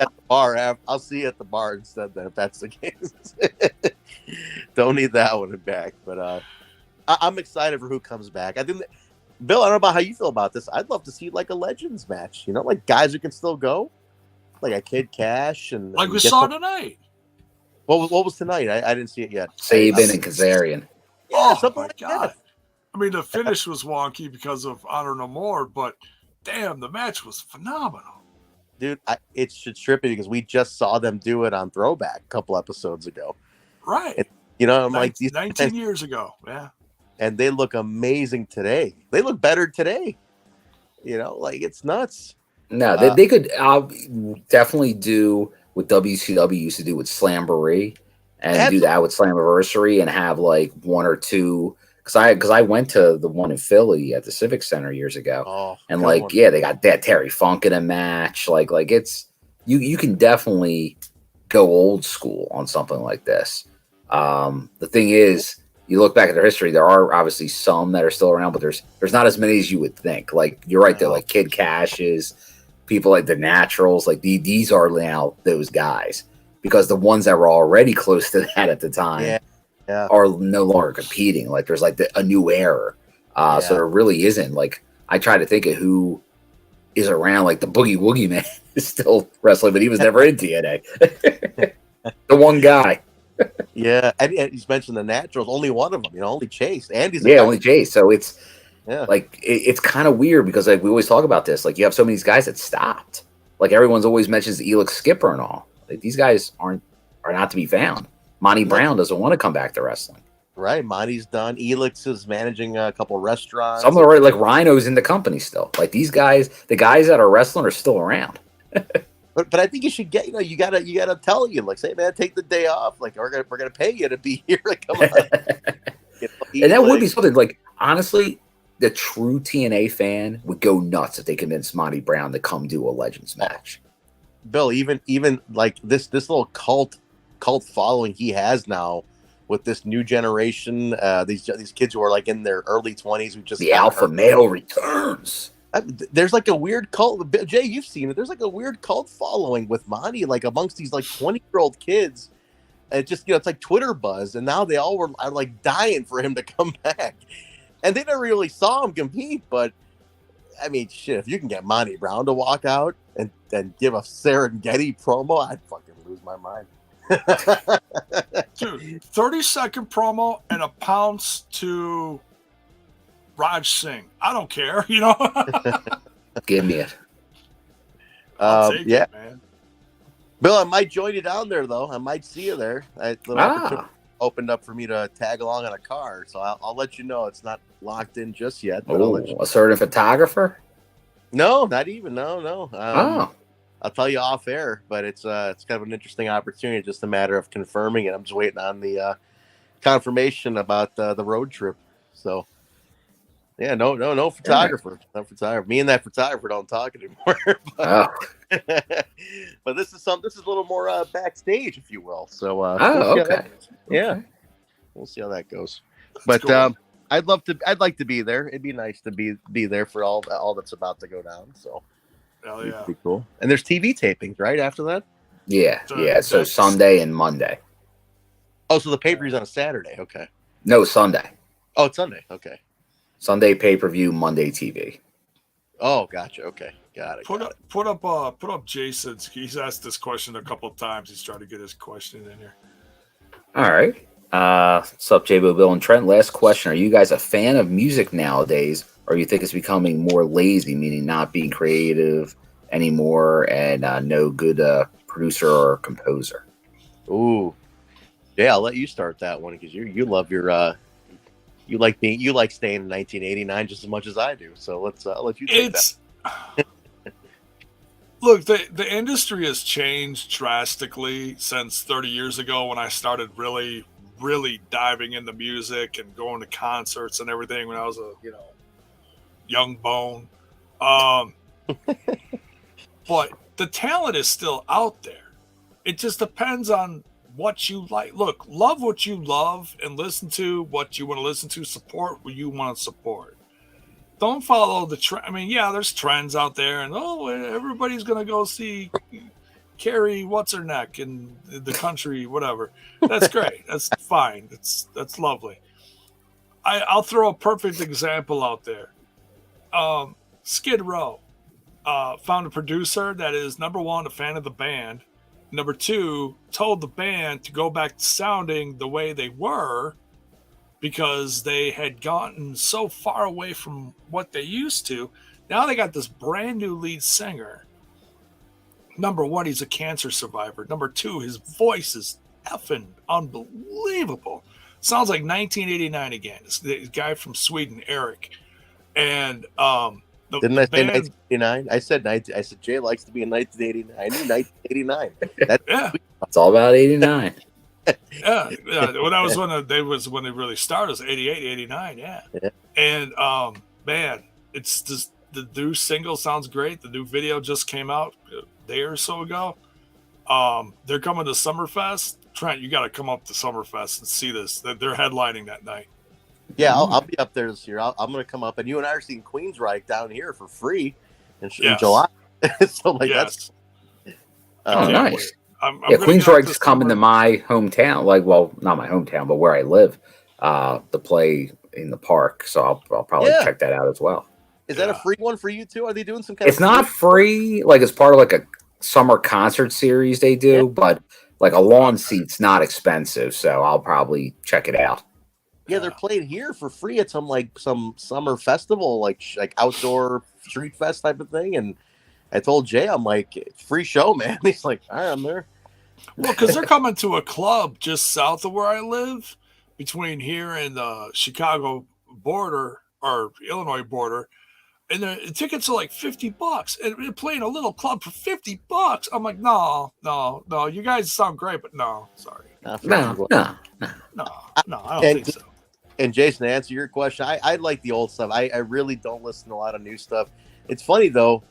Speaker 4: at the bar. I'll see you at the bar instead. Then, if that's the case, don't need that one back. But I'm excited for who comes back. I think that, Bill, I don't know about how you feel about this. I'd love to see like a Legends match. Like guys who can still go, like a Kid Cash and
Speaker 2: like we saw tonight.
Speaker 4: What was tonight? I didn't see it yet.
Speaker 3: Sabin and Kazarian.
Speaker 4: Yeah, something like that.
Speaker 2: I mean, the finish was wonky because of Honor No More, but damn, the match was phenomenal.
Speaker 4: Dude, it's trippy because we just saw them do it on Throwback a couple episodes ago.
Speaker 2: Right.
Speaker 4: And, I'm like
Speaker 2: 19 years ago. Yeah.
Speaker 4: And they look amazing today. They look better today. Like it's nuts.
Speaker 3: No, they could definitely do what WCW used to do with Slamboree and do that with Slammiversary and have like one or two. Because I went to the one in Philly at the Civic Center years ago, and they got that Terry Funk in a match. Like it's you can definitely go old school on something like this. The thing is, you look back at their history, there are obviously some that are still around, but there's not as many as you would think. Like you're right, they're like Kid Cashes, people like the Naturals. Like these are now those guys because the ones that were already close to that at the time.
Speaker 4: Yeah.
Speaker 3: Are no longer competing. Like there's like a new era. So there really isn't. Like I try to think of who is around. Like the Boogie Woogie Man is still wrestling, but he was never in TNA. The one guy.
Speaker 4: Yeah, and he's mentioned the Naturals. Only one of them. Only Chase. Andy's
Speaker 3: only Chase. So it's like it's kind of weird because like we always talk about this. Like you have so many guys that stopped. Like everyone's always mentions Elix Skipper and all. Like these guys are not to be found. Monty Brown doesn't want to come back to wrestling.
Speaker 4: Right. Monty's done. Elix is managing a couple restaurants.
Speaker 3: Some are like Rhino's in the company still. Like these guys, the guys that are wrestling are still around.
Speaker 4: But I think you should get, you gotta tell you, like, say, man, take the day off. Like we're gonna pay you to be here. Like, come on.
Speaker 3: And that would be something like, honestly, the true TNA fan would go nuts if they convinced Monty Brown to come do a Legends match.
Speaker 4: Bill, even like this little cult following he has now with this new generation, these kids who are like in their early 20s, who just
Speaker 3: the alpha male returns.
Speaker 4: There's like a weird cult. Jay, you've seen it. There's like a weird cult following with Monty, like amongst these like 20-year-old kids. It just, it's like Twitter buzz, and now they all are like dying for him to come back. And they never really saw him compete, but I mean, shit, if you can get Monty Brown to walk out and give a Serengeti promo, I'd fucking lose my mind.
Speaker 2: Dude, 30-second promo and a pounce to Raj Singh. I don't care,
Speaker 3: Give me it.
Speaker 4: Yeah.
Speaker 2: It, man.
Speaker 4: Bill, I might join you down there, though. I might see you there. Opportunity opened up for me to tag along on a car, so I'll let you know. It's not locked in just yet. But
Speaker 3: a certain photographer?
Speaker 4: No, not even. No. I'll tell you off air, but it's kind of an interesting opportunity. Just a matter of confirming it. I'm just waiting on the confirmation about the road trip. So, yeah, no photographer. No photographer. Me and that photographer don't talk anymore. But this is a little more backstage, if you will. So,
Speaker 3: okay.
Speaker 4: Yeah, we'll see how that goes. But I'd like to be there. It'd be nice to be there for all that's about to go down. So.
Speaker 2: Hell yeah.
Speaker 4: It'd be cool. And there's TV tapings, right, after that?
Speaker 3: Yeah. So Sunday and Monday.
Speaker 4: Oh, so the pay-per-view's on a Saturday. Okay.
Speaker 3: No, Sunday.
Speaker 4: Oh, it's Sunday. Okay.
Speaker 3: Sunday pay-per-view, Monday TV.
Speaker 4: Oh, gotcha. Okay. Got it.
Speaker 2: Put up Jason's. He's asked this question a couple of times. He's trying to get his question in here.
Speaker 3: All right. What's up, J-Bo, Bill, and Trent? Last question. Are you guys a fan of music nowadays, or you think it's becoming more lazy, meaning not being creative anymore and no good producer or composer?
Speaker 4: Ooh. Yeah, I'll let you start that one because you love your you like staying in 1989 just as much as I do. So I'll let you take that.
Speaker 2: Look, the industry has changed drastically since 30 years ago when I started really diving into music and going to concerts and everything when I was a young bone. But the talent is still out there. It just depends on what you like. Look, love what you love and listen to what you want to listen to, support what you want to support. Don't follow the trend. I mean, yeah, there's trends out there, and everybody's gonna go see Carrie what's her neck in the country, whatever. That's great. That's fine. That's lovely. I'll throw a perfect example out there. Skid Row found a producer that is, number one, a fan of the band. Number two, told the band to go back to sounding the way they were because they had gotten so far away from what they used to. Now they got this brand new lead singer. Number one, he's a cancer survivor. Number two, his voice is effing unbelievable. Sounds like 1989 again. It's the guy from Sweden, Eric. And
Speaker 4: didn't I say 1989? I said Jay likes to be in 1989. I knew 1989.
Speaker 3: It's all about 89.
Speaker 2: Yeah. Well, that was when they really started. It was 88, 89. Yeah. And man, it's just the new single sounds great. The new video just came out a day or so ago. They're coming to Summerfest. Trent, you got to come up to Summerfest and see this. They're headlining that night.
Speaker 4: Yeah, I'll be up there this year. I'm going to come up, and you and I are seeing Queensryche down here for free in July. So that's
Speaker 3: nice. Queensryche's coming to my hometown. Not my hometown, but where I live, to play in the park. So I'll probably check that out as well.
Speaker 4: Is that a free one for you too? Are they doing some kind?
Speaker 3: It's not free. Like it's part of like a summer concert series they do, but like a lawn seat's not expensive, so I'll probably check it out.
Speaker 4: Yeah, they're playing here for free at some summer festival, like outdoor street fest type of thing. And I told Jay, I'm like, free show, man. He's like, all right, I'm there.
Speaker 2: Well, because they're coming to a club just south of where I live, between here and the Chicago border or Illinois border, and the tickets are like $50, and they're playing a little club for $50. I'm like, no, you guys sound great, but no, sorry,
Speaker 3: no, I don't think so.
Speaker 4: And Jason, to answer your question, I like the old stuff. I really don't listen to a lot of new stuff. It's funny though,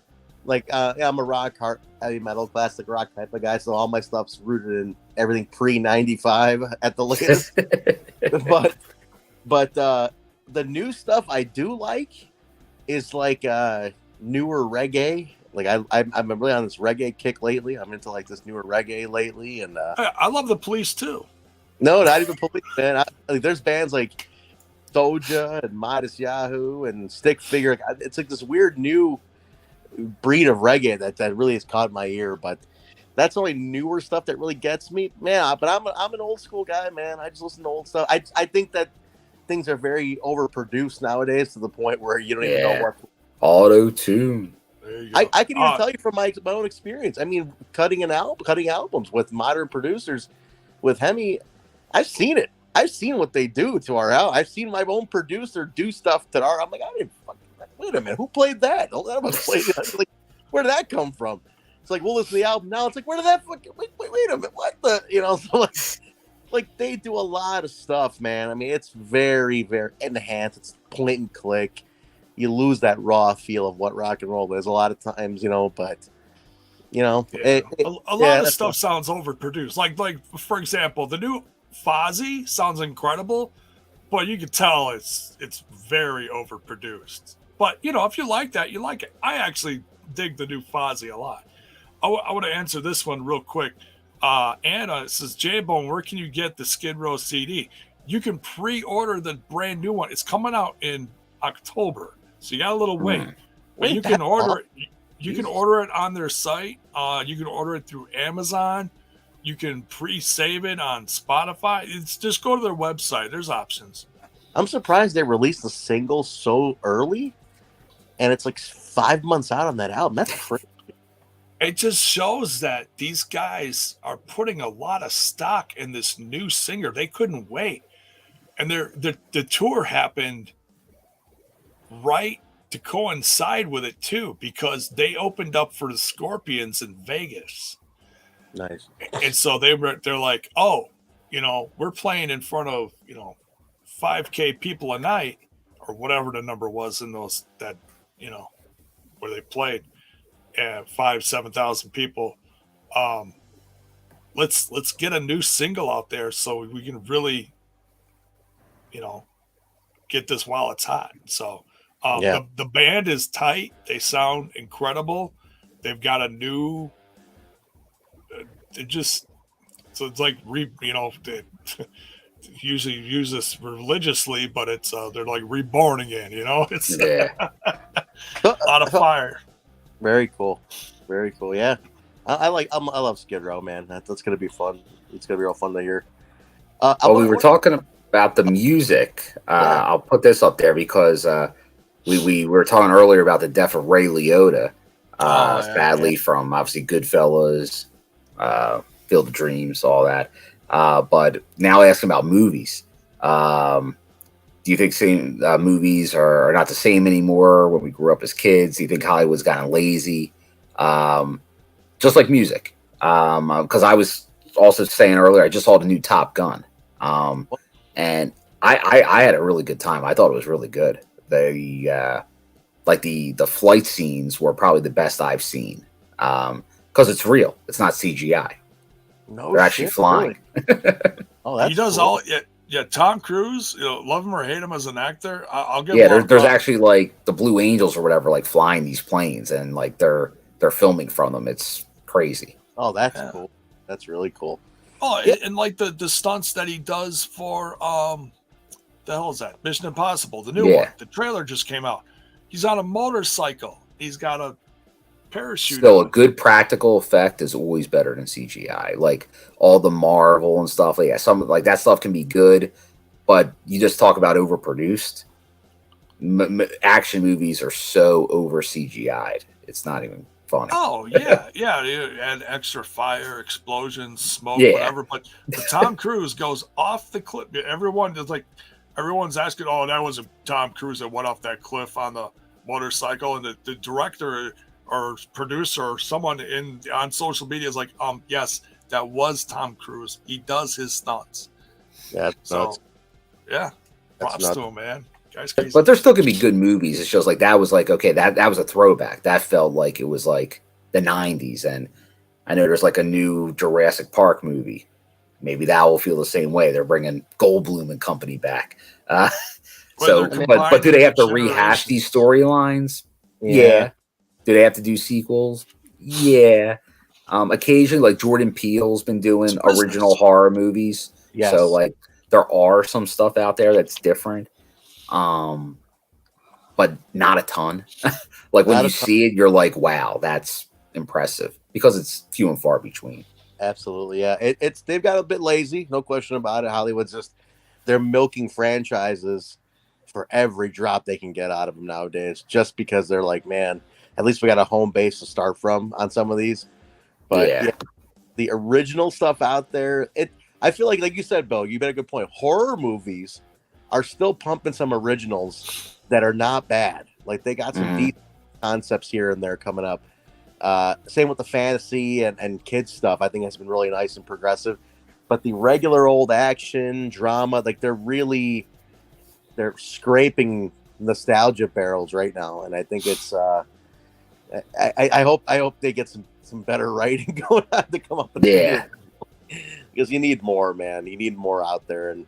Speaker 4: like I'm a rock, hard, heavy metal, classic rock type of guy, so all my stuff's rooted in everything pre-95 at the latest. but the new stuff I do like is like newer reggae. Like I'm really on this reggae kick lately. I'm into like this newer reggae lately, and
Speaker 2: I love the Police too.
Speaker 4: No, not even Police, man. There's bands like Soja and Modest Yahoo and Stick Figure. It's like this weird new breed of reggae that really has caught my ear. But that's only newer stuff that really gets me, man. But I'm an old school guy, man. I just listen to old stuff. I think that things are very overproduced nowadays to the point where you don't even know what.
Speaker 3: Auto-tune.
Speaker 4: I can even tell you from my own experience. I mean, cutting albums with modern producers, with Hemi, I've seen it. I've seen what they do to our album. I've seen my own producer do stuff to our. I'm like, I didn't fucking. Wait a minute, who played that? Oh, that was played. Like, where did that come from? It's like we'll listen to the album now. It's like, where did that fucking? Wait a minute, what the? So like they do a lot of stuff, man. I mean, it's very, very enhanced. It's point and click. You lose that raw feel of what rock and roll is a lot of times, but
Speaker 2: a lot of stuff sounds overproduced. Like for example, the new Fozzy sounds incredible, but you can tell it's very overproduced. But if you like that, you like it. I actually dig the new Fozzy a lot. I want to answer this one real quick. Anna says, J-Bone, where can you get the Skid Row CD? You can pre-order the brand new one. It's coming out in October, so you got a little wait. But you can order it. You can order it on their site. You can order it through Amazon. You can pre-save it on Spotify. It's just go to their website. There's options.
Speaker 4: I'm surprised they released the single so early, and it's like 5 months out on that album. That's crazy.
Speaker 2: It just shows that these guys are putting a lot of stock in this new singer. They couldn't wait, and the tour happened right to coincide with it too, because they opened up for the Scorpions in Vegas.
Speaker 4: Nice.
Speaker 2: And so they're like, oh, we're playing in front of 5K people a night, or whatever the number was in those that where they played, 7,000 people. Let's get a new single out there so we can really get this while it's hot. So the band is tight. They sound incredible. They've got a new. So it's like they usually use this religiously, but it's they're like reborn again. It's a lot of fire.
Speaker 4: Very cool. Yeah, I love Skid Row, man. That's gonna be fun. It's gonna be real fun to hear.
Speaker 3: We were talking about the music. I'll put this up there because we were talking earlier about the death of Ray Liotta. Sadly, from obviously Goodfellas, Field of Dreams, all that. But now asking about movies. Do you think movies are not the same anymore when we grew up as kids? Do you think Hollywood's gotten lazy? Just like music. Because I was also saying earlier, I just saw the new Top Gun. And I had a really good time. I thought it was really good. The flight scenes were probably the best I've seen. Because it's real. It's not CGI.
Speaker 4: No,
Speaker 3: they're actually flying.
Speaker 4: Really? Oh, that's
Speaker 2: he does
Speaker 4: cool.
Speaker 2: all. Yeah. Tom Cruise, love him or hate him as an actor. I'll give.
Speaker 3: Yeah, there's actually like the Blue Angels or whatever, like flying these planes, and like they're filming from them. It's crazy.
Speaker 4: Oh, that's cool. That's really cool.
Speaker 2: Oh, and like the stunts that he does for the hell is that? Mission Impossible, the new one. The trailer just came out. He's on a motorcycle. He's got a parachute.
Speaker 3: Still, a good practical effect is always better than CGI. Like all the Marvel and stuff. Like some like that stuff can be good, but you just talk about overproduced. Action movies are so over CGI'd. It's not even funny.
Speaker 2: Oh yeah, and extra fire, explosions, smoke, whatever. But Tom Cruise goes off the cliff. Everyone's asking, "Oh, that was a Tom Cruise that went off that cliff on the motorcycle," and the director or producer or someone on social media is like, yes, that was Tom Cruise. He does his stunts.
Speaker 4: Yeah.
Speaker 2: So, yeah. Props to him, man.
Speaker 3: But there still could be good movies. It's just like that was like, okay, that was a throwback. That felt like it was like the 90s. And I know there's like a new Jurassic Park movie. Maybe that will feel the same way. They're bringing Goldblum and company back. But do they have to rehash these storylines? Yeah. Do they have to do sequels? Yeah. Occasionally, like Jordan Peele's been doing original horror movies.
Speaker 4: Yes.
Speaker 3: So like there are some stuff out there that's different. But not a ton. Like when you see it, you're like, wow, that's impressive, because it's few and far between.
Speaker 4: Absolutely. Yeah. It's they've got a bit lazy, no question about it. Hollywood's they're milking franchises for every drop they can get out of them nowadays, just because they're like, man, at least we got a home base to start from on some of these. But yeah, the original stuff out there, I feel like you said, Bill, you made a good point. Horror movies are still pumping some originals that are not bad. Like they got some deep concepts here and there coming up. Same with the fantasy and kids stuff. I think has been really nice and progressive. But the regular old action drama, like they're scraping nostalgia barrels right now, and I think it's. I hope they get some better writing going on to come up with because you need more, man. You need more out there, and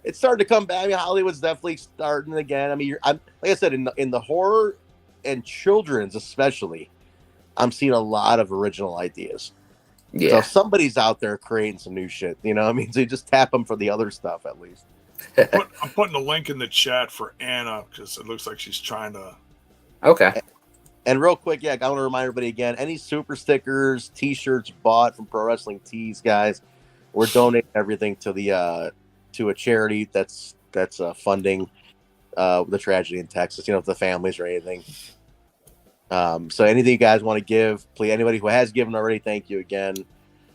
Speaker 4: it's starting to come back. I mean, Hollywood's definitely starting again. I mean, like I said, in the horror and children's especially, I'm seeing a lot of original ideas. Yeah. So somebody's out there creating some new shit. You know what I mean? So you just tap them for the other stuff at least.
Speaker 2: I'm putting a link in the chat for Anna because it looks like she's trying to.
Speaker 3: Okay.
Speaker 4: And real quick, I want to remind everybody again, any super stickers, T-shirts bought from Pro Wrestling Tees, guys, we're donating everything to to a charity that's funding the tragedy in Texas, the families or anything. So anything you guys want to give, please, anybody who has given already, thank you again.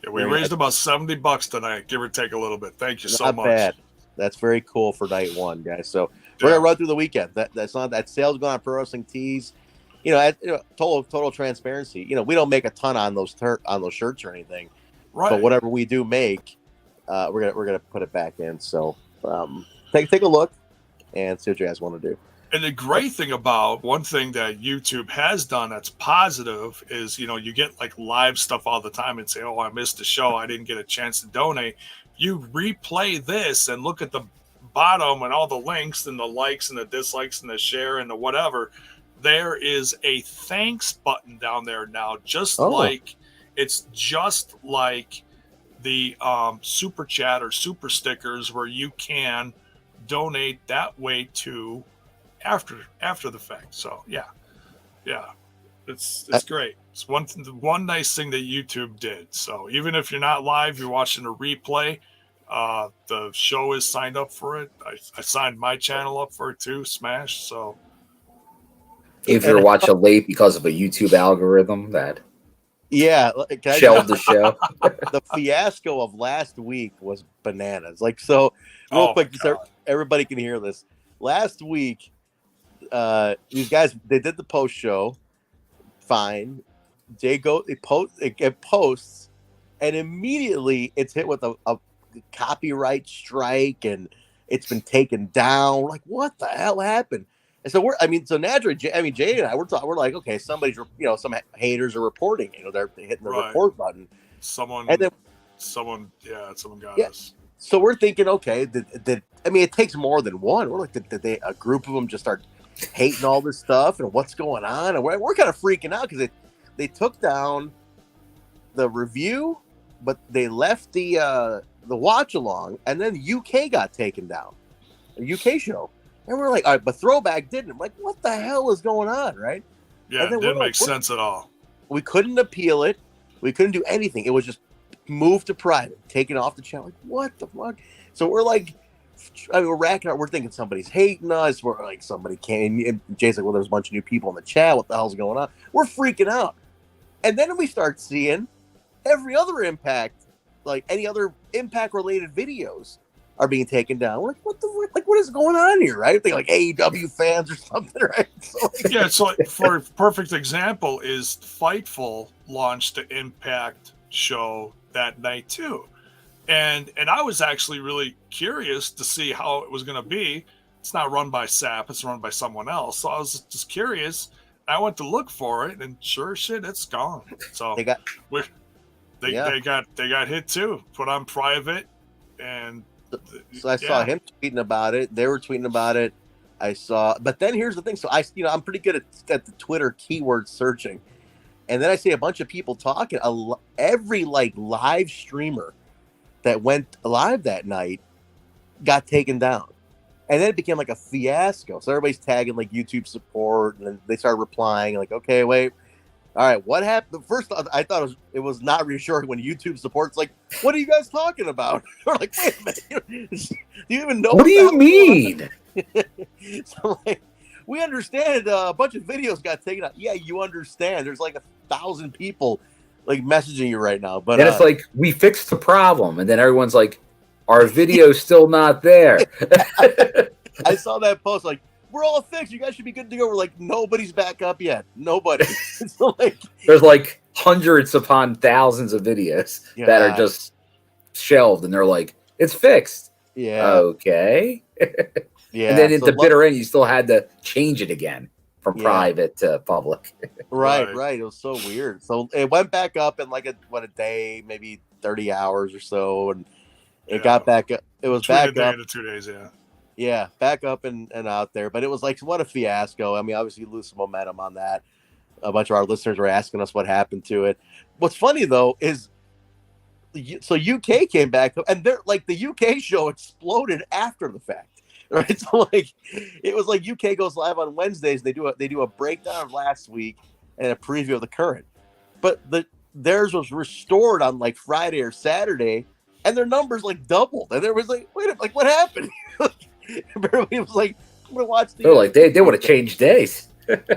Speaker 2: Yeah, we raised about $70 tonight, give or take a little bit. Thank you so much.
Speaker 4: Not bad. That's very cool for night one, guys. So we're gonna run through the weekend. That's not that sales going on Pro Wrestling Tees. Total transparency. We don't make a ton on those shirts or anything, right? But whatever we do make, we're gonna put it back in. So take a look and see what you guys want to do.
Speaker 2: And the great thing about one thing that YouTube has done that's positive is, you get like live stuff all the time and say, oh, I missed the show, I didn't get a chance to donate. You replay this and look at the bottom and all the links and the likes and the dislikes and the share and the whatever. There is a thanks button down there now, it's just like the super chat or super stickers where you can donate that way too after the fact. So yeah, it's great. It's one nice thing that YouTube did. So even if you're not live, you're watching a replay. The show is signed up for it. I signed my channel up for it too, Smash. So
Speaker 3: if you're watching late because of a YouTube algorithm that shelved the show,
Speaker 4: the fiasco of last week was bananas. Real quick, so everybody can hear this. Last week, these guys, they did the post show fine. It posts, and immediately it's hit with a copyright strike, and it's been taken down. We're like, what the hell happened? And so naturally, Jay and I, we're like, okay, somebody's, some haters are reporting, they're hitting the report button.
Speaker 2: Someone got us.
Speaker 4: So we're thinking, okay, it takes more than one. We're like, did a group of them just start hating all this stuff, and what's going on? And we're kind of freaking out because they took down the review, but they left the watch along, and then UK got taken down, a UK show. And we're like, all right, but Throwback didn't. I'm like, what the hell is going on, right?
Speaker 2: Yeah, it didn't make sense at all.
Speaker 4: We couldn't appeal it. We couldn't do anything. It was just moved to private, taken off the channel. Like, what the fuck? So we're like, we're racking out. We're thinking somebody's hating us. We're like, somebody came. And Jay's like, well, there's a bunch of new people in the chat. What the hell's going on? We're freaking out. And then we start seeing every other Impact, like any other Impact-related videos, are being taken down. We're like, what is going on here, right? They like AEW fans or something, right?
Speaker 2: So for a perfect example is Fightful launched the Impact show that night too. And I was actually really curious to see how it was going to be. It's not run by SAP; it's run by someone else. So I was just curious. I went to look for it, and sure as shit, it's gone. So they got hit too. Put on private, and
Speaker 4: so I saw him tweeting about it. They were tweeting about it. I saw, but then here's the thing. So I'm pretty good at the Twitter keyword searching, and then I see a bunch of people talking. Every live streamer that went live that night got taken down, and then it became like a fiasco. So everybody's tagging YouTube support, and then they started replying okay, wait, all right, what happened? First, I thought it was not reassuring when YouTube support's like, what are you guys talking about? We're like, wait a minute, do you even know?
Speaker 3: What do you mean?
Speaker 4: So we understand a bunch of videos got taken out. Yeah, you understand. There's 1,000 people messaging you right now. But
Speaker 3: then it's we fixed the problem, and then everyone's like, our video's still not there.
Speaker 4: I saw that post we're all fixed. You guys should be good to go. We're like, nobody's back up yet. Nobody. So
Speaker 3: there's hundreds upon thousands of videos that are just shelved, and they're like, it's fixed.
Speaker 4: Yeah.
Speaker 3: Okay.
Speaker 4: Yeah.
Speaker 3: And then at the bitter end, you still had to change it again from private to public.
Speaker 4: Right. It was so weird. So it went back up in a day, maybe 30 hours or so, and it got back up. It was back up.
Speaker 2: 2 days, yeah.
Speaker 4: Yeah, back up and out there. But it was what a fiasco. I mean, obviously you lose some momentum on that. A bunch of our listeners were asking us what happened to it. What's funny though is, so UK came back and they're the UK show exploded after the fact. Right, so it was UK goes live on Wednesdays. They do a breakdown of last week and a preview of the current, but theirs was restored on Friday or Saturday, and their numbers doubled. And there was wait, what happened? Everybody was I'm gonna watch the.
Speaker 3: They're they would have changed days.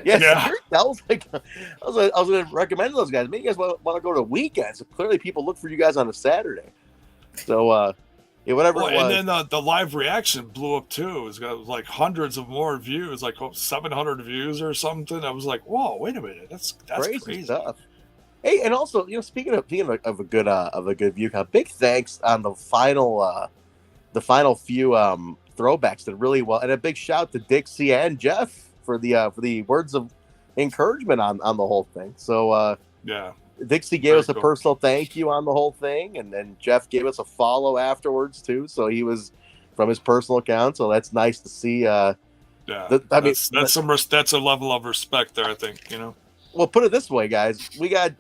Speaker 4: Yeah. I was gonna recommend those guys. Maybe you guys want to go to weekends. Clearly, people look for you guys on a Saturday. So. Yeah, whatever it was.
Speaker 2: And then the live reaction blew up too. It's got hundreds of more views, 700 views or something. I was like, whoa, wait a minute, that's crazy
Speaker 4: stuff. Hey, and also, speaking of a good view count, big thanks on the final few throwbacks did really well, and a big shout to Dixie and Jeff for the words of encouragement on the whole thing. So Dixie gave us a personal thank you on the whole thing, and then Jeff gave us a follow afterwards too. So he was from his personal account. So that's nice to see.
Speaker 2: That's a level of respect there, I think.
Speaker 4: Well, put it this way, guys. We got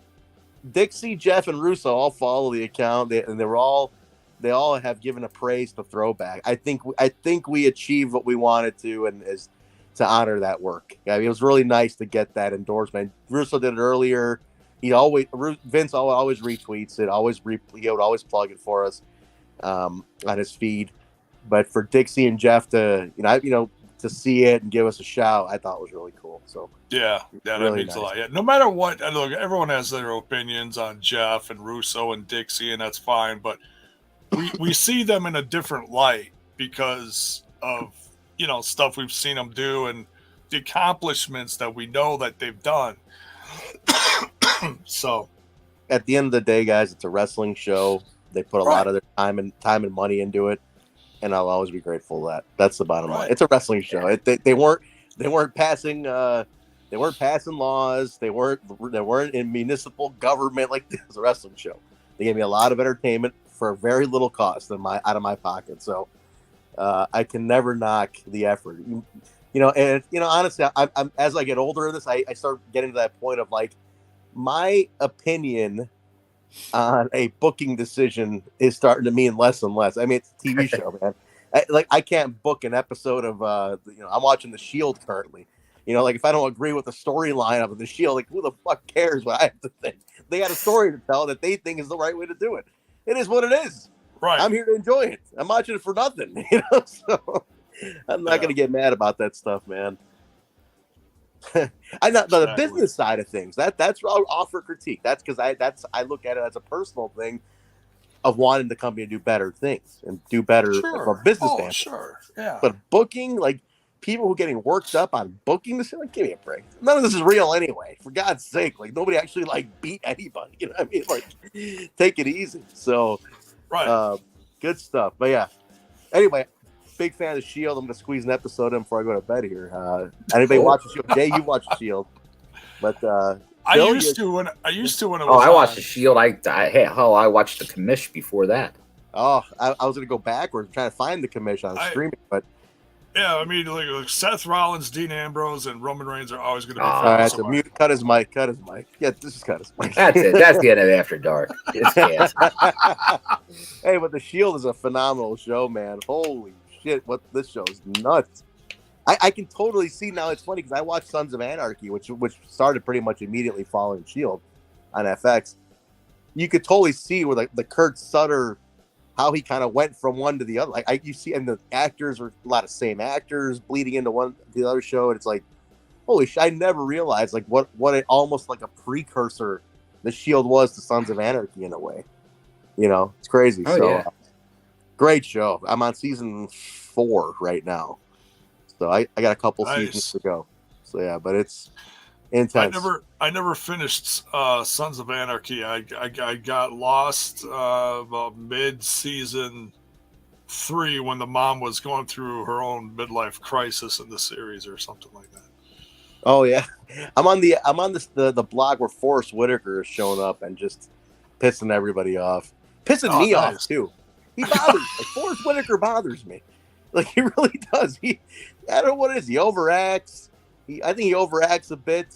Speaker 4: Dixie, Jeff, and Russo all follow the account, and they all have given a praise to Throwback. I think we achieved what we wanted to, and is to honor that work. It was really nice to get that endorsement. Russo did it earlier. Vince always retweets it. He would always plug it for us on his feed. But for Dixie and Jeff to see it and give us a shout, I thought was really cool. So
Speaker 2: that means nice. A lot. Yeah, no matter what, look, everyone has their opinions on Jeff and Russo and Dixie, and that's fine. But we see them in a different light because of stuff we've seen them do and the accomplishments that we know that they've done. So
Speaker 4: at the end of the day, guys, it's a wrestling show. They put a lot of their time and money into it, and I'll always be grateful for that. That's the bottom line. It's a wrestling show. They weren't passing laws. They weren't in municipal government. This is a wrestling show. They gave me a lot of entertainment for very little cost out of my pocket. So I can never knock the effort. Honestly, I'm as I get older in this, I start getting to that point of my opinion on a booking decision is starting to mean less and less. I mean, it's a TV show, man. I can't book an episode of I'm watching The Shield currently. If I don't agree with the storyline of The Shield, who the fuck cares what I have to think? They got a story to tell that they think is the right way to do it. It is what it is.
Speaker 2: Right.
Speaker 4: I'm here to enjoy it. I'm watching it for nothing. So I'm not going to get mad about that stuff, man. I know the business side of things. That's where I'll offer critique. That's because I look at it as a personal thing of wanting the company to do better things and do better from a business standpoint.
Speaker 2: Sure, yeah.
Speaker 4: But booking, people who are getting worked up on booking this, give me a break. None of this is real anyway. For God's sake, nobody actually beat anybody. You know what I mean? Take it easy. So
Speaker 2: Right.
Speaker 4: Good stuff. But yeah. Anyway, big fan of Shield. I'm gonna squeeze an episode in before I go to bed here. Anybody watch the Shield? Jay, you watch the Shield, but
Speaker 2: I used to when it was.
Speaker 3: I watched the Shield. I watched the commish before that.
Speaker 4: Oh, I was gonna go backwards, trying to find the commission on streaming, but
Speaker 2: yeah, I mean, like Seth Rollins, Dean Ambrose, and Roman Reigns are always going to be.
Speaker 4: All right, so mute. Cut his mic. Yeah, this is cut his mic.
Speaker 3: That's it. That's the end of After Dark. It's
Speaker 4: Hey, but the Shield is a phenomenal show, man. Holy shit, what this show is nuts. I can totally see now. It's funny because I watched Sons of Anarchy, which started pretty much immediately following Shield on FX. You could totally see where the Kurt Sutter, how he kind of went from one to the other. Like you see, and the actors were a lot of same actors bleeding into the other show, and it's like, holy shit! I never realized like what it almost like a precursor the Shield was to Sons of Anarchy in a way. You know, it's crazy. Great show. I'm on season 4 right now. So I got a couple seasons to go. So yeah, but it's intense.
Speaker 2: I never finished Sons of Anarchy. I got lost about mid-season 3 when the mom was going through her own midlife crisis in the series or something like that.
Speaker 4: Oh yeah, I'm on the blog where Forrest Whitaker is showing up and just pissing everybody off, pissing me off too. He bothers me. Forrest Whitaker bothers me. Like he really does. I don't know what it is. He overacts. I think he overacts a bit.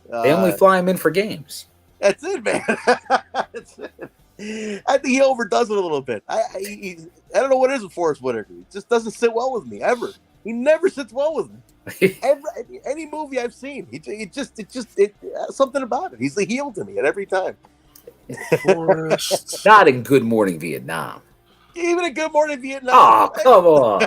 Speaker 3: They only fly him in for games.
Speaker 4: That's it, man. That's it. I think he overdoes it a little bit. I don't know what it is with Forrest Whitaker. It just doesn't sit well with me ever. He never sits well with me. Any movie I've seen, it just something about it. He's the heel to me at every time.
Speaker 3: Not in Good Morning Vietnam.
Speaker 4: Even a Good Morning Vietnam.
Speaker 3: Oh, come on.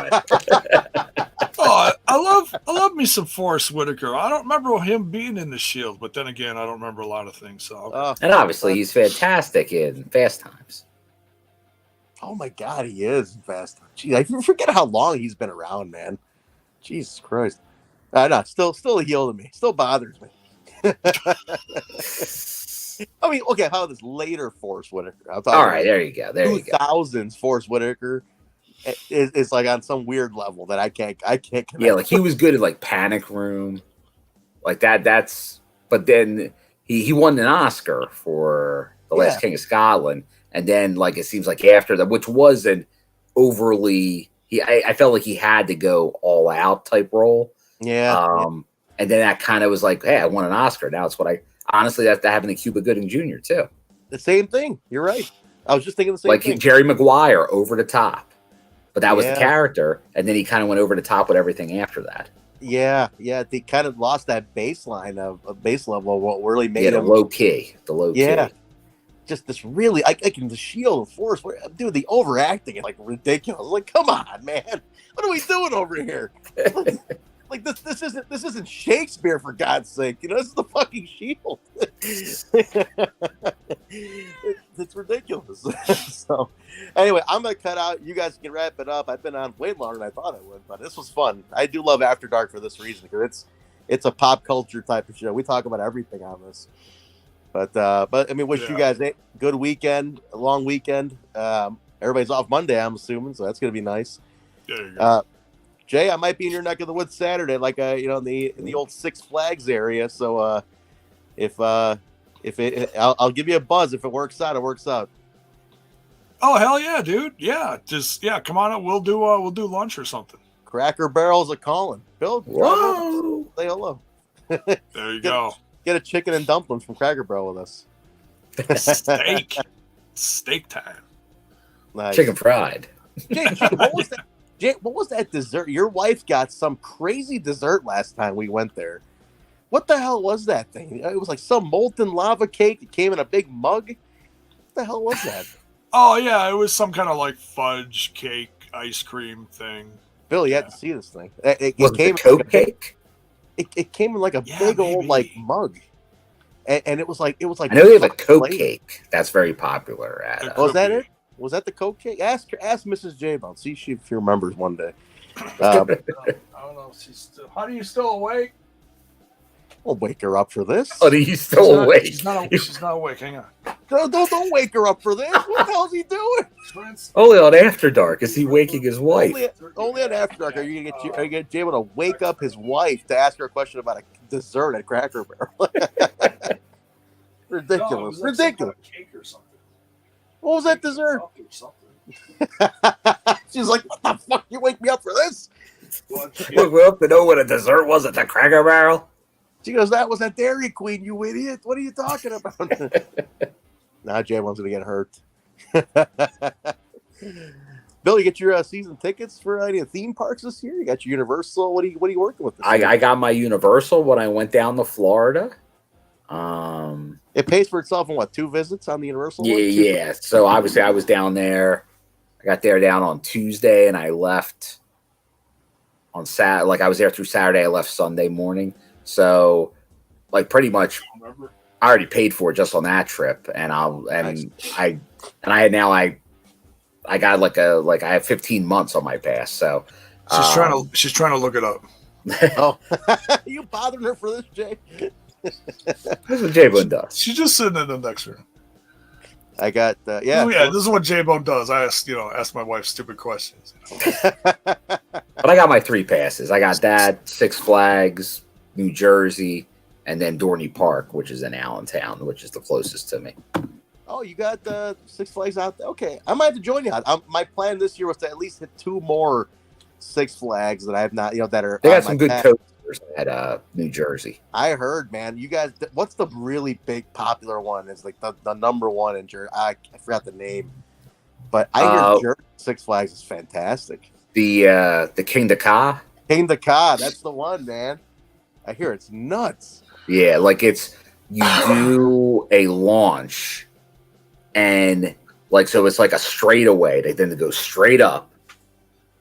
Speaker 2: I love me some Forrest Whitaker. I don't remember him being in the Shield, but then again, I don't remember a lot of things. So,
Speaker 3: and obviously, he's fantastic in Fast Times.
Speaker 4: Oh my God, he is in Fast Times. Jeez, I forget how long he's been around, man. Jesus Christ. No, still a heel to me. Still bothers me. I mean, okay, how about this later Forrest Whitaker? All right,
Speaker 3: there you go.
Speaker 4: 2000s Forrest Whitaker is like on some weird level that I can't connect.
Speaker 3: Yeah, like he was good at like Panic Room, like that. But then he won an Oscar for The Last King of Scotland, and then like it seems like after that, which wasn't overly. I felt like he had to go all out type role.
Speaker 4: Yeah.
Speaker 3: And then that kind of was like, hey, I won an Oscar. Now it's what I. Honestly, that happened to Cuba Gooding Jr. too.
Speaker 4: The same thing. You're right. I was just thinking the same thing.
Speaker 3: Like Jerry Maguire, over the top. But that was the character, and then he kind of went over the top with everything after that.
Speaker 4: Yeah. They kind of lost that baseline of base level of what really made
Speaker 3: the low key.
Speaker 4: Yeah. Just this really, I can the Shield, Force, dude, the overacting is like ridiculous. Like, come on, man. What are we doing over here? Like this isn't Shakespeare, for God's sake. You know, this is the fucking Shield. It's ridiculous. So anyway, I'm gonna cut out. You guys can wrap it up. I've been on way longer than I thought I would, but this was fun. I do love After Dark for this reason, because it's a pop culture type of show. We talk about everything on this. But I mean, wish you guys a good weekend, a long weekend. Everybody's off Monday, I'm assuming, so that's gonna be nice.
Speaker 2: There you go.
Speaker 4: Jay, I might be in your neck of the woods Saturday, like in the old Six Flags area. So I'll give you a buzz if it works out. It works out.
Speaker 2: Oh hell yeah, dude! Yeah, just come on up. We'll do lunch or something.
Speaker 4: Cracker Barrel's a calling. Bill,
Speaker 3: whoa,
Speaker 4: say hello.
Speaker 2: There you go.
Speaker 4: Get a chicken and dumplings from Cracker Barrel with us.
Speaker 2: Steak time.
Speaker 4: Nice.
Speaker 3: Chicken fried.
Speaker 4: Jay, what was that? Jay, what was that dessert? Your wife got some crazy dessert last time we went there. What the hell was that thing? It was like some molten lava cake. It came in a big mug. What the hell was that?
Speaker 2: Oh, yeah. It was some kind of like fudge cake, ice cream thing.
Speaker 4: Bill, you had to see this thing. It
Speaker 3: came in Coke cake?
Speaker 4: It came in like a big old like mug. And it was like
Speaker 3: I know they have a Coke cake. That's very popular.
Speaker 4: Was that it? Was that the Coke cake? Ask Mrs. J about. See if she remembers one day.
Speaker 2: I don't know if she's still. How are you still awake?
Speaker 4: We'll wake her up for this.
Speaker 3: Oh, are you still awake?
Speaker 2: She's not awake. Hang on.
Speaker 4: Don't wake her up for this. What the hell is he doing?
Speaker 3: Only on After Dark is he waking his wife.
Speaker 4: Only on After Dark are you gonna get able to wake up his wife to ask her a question about a dessert at Cracker Barrel. Ridiculous.
Speaker 2: No,
Speaker 4: ridiculous.
Speaker 2: Cake or something.
Speaker 4: What was that dessert? She's like, what the fuck? You wake me up for this?
Speaker 3: Woke me up to know what a dessert was at the Cracker Barrel.
Speaker 4: She goes, that was a Dairy Queen, you idiot. What are you talking about? Now Jay wants to get hurt. Bill, you get your season tickets for any theme parks this year? You got your Universal. What are you working with this year?
Speaker 3: I got my Universal when I went down to Florida.
Speaker 4: It pays for itself in what, 2 visits on the Universal?
Speaker 3: Yeah. So obviously I was down there. I got there down on Tuesday and I left on Saturday. Like I was there through Saturday. I left Sunday morning. So like pretty much I already paid for it just on that trip. And I got I have 15 months on my pass. So
Speaker 2: she's trying to look it up.
Speaker 4: Oh, you bothering her for this, Jay?
Speaker 3: That's what J-Bone does.
Speaker 2: She's just sitting in the next room.
Speaker 4: I got
Speaker 2: yeah. Oh, yeah, this is what J-Bone does. I ask my wife stupid questions.
Speaker 3: But I got my 3 passes. I got that, Six Flags, New Jersey, and then Dorney Park, which is in Allentown, which is the closest to me.
Speaker 4: Oh, you got Six Flags out there? Okay, I might have to join you. My plan this year was to at least hit 2 more Six Flags that I have not, that are.
Speaker 3: They got some good coasters at New Jersey.
Speaker 4: I heard, man. You guys, what's the really big popular one? It's like the number one in Jersey. I forgot the name, but I hear Jersey Six Flags is fantastic.
Speaker 3: The King the Ka.
Speaker 4: King the Ka, that's the one, man. I hear it's nuts.
Speaker 3: Yeah, like you do a launch, and so it's like a straightaway. Then it goes straight up,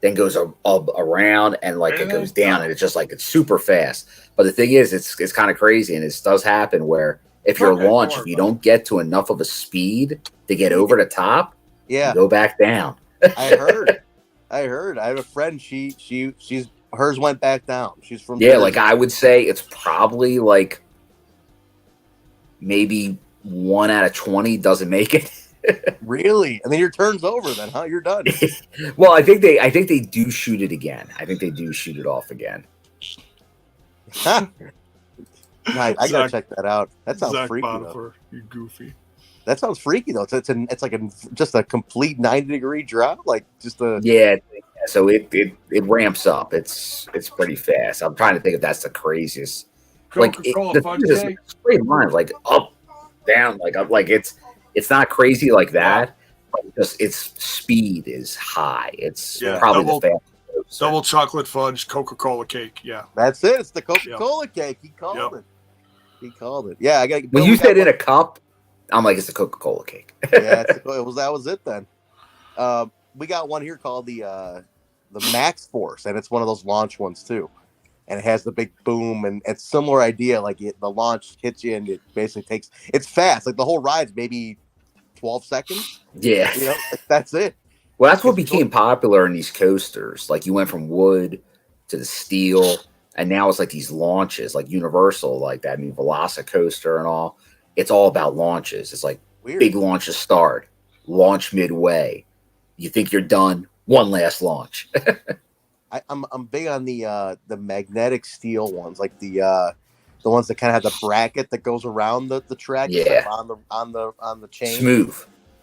Speaker 3: then goes up around, and it goes down, and it's just it's super fast. But the thing is, it's kind of crazy, and it does happen where if you're launched, if you don't get to enough of a speed to get over the top, you go back down.
Speaker 4: I heard. I have a friend. She's hers went back down. She's from
Speaker 3: Jersey. I would say it's probably maybe 1 out of 20 doesn't make it.
Speaker 4: Really? And then your turn's over then, huh? You're done.
Speaker 3: Well, I think they do shoot it again. I think they do shoot it off again.
Speaker 4: I gotta check that out. That sounds freaky.
Speaker 2: You goofy.
Speaker 4: That sounds freaky though. It's like just a complete 90-degree drop,
Speaker 3: So it ramps up. It's pretty fast. I'm trying to think if that's the craziest. The straight lines, up, down, it's not crazy like that. But just its speed is high. It's probably the fastest.
Speaker 2: Double chocolate fudge Coca-Cola cake. Yeah,
Speaker 4: that's it. It's the Coca-Cola cake. He called it. He called it. Yeah, I got.
Speaker 3: When you said in a cup, I'm like, it's the Coca-Cola cake.
Speaker 4: That was it then. We got one here called the Max Force, and it's one of those launch ones too. And it has the big boom, and it's similar idea. The launch hits you, and it basically it's fast. The whole ride's maybe 12 seconds.
Speaker 3: Yeah,
Speaker 4: that's it.
Speaker 3: Well, that's what became popular in these coasters. You went from wood to the steel, and now it's these launches, Universal, that new Velocicoaster and all. It's all about launches. It's
Speaker 4: weird.
Speaker 3: Big launches start, launch midway. You think you're done, one last launch.
Speaker 4: I'm big on the magnetic steel ones, the ones that kind of have the bracket that goes around the track.
Speaker 3: Yeah,
Speaker 4: on the chain.
Speaker 3: Smooth,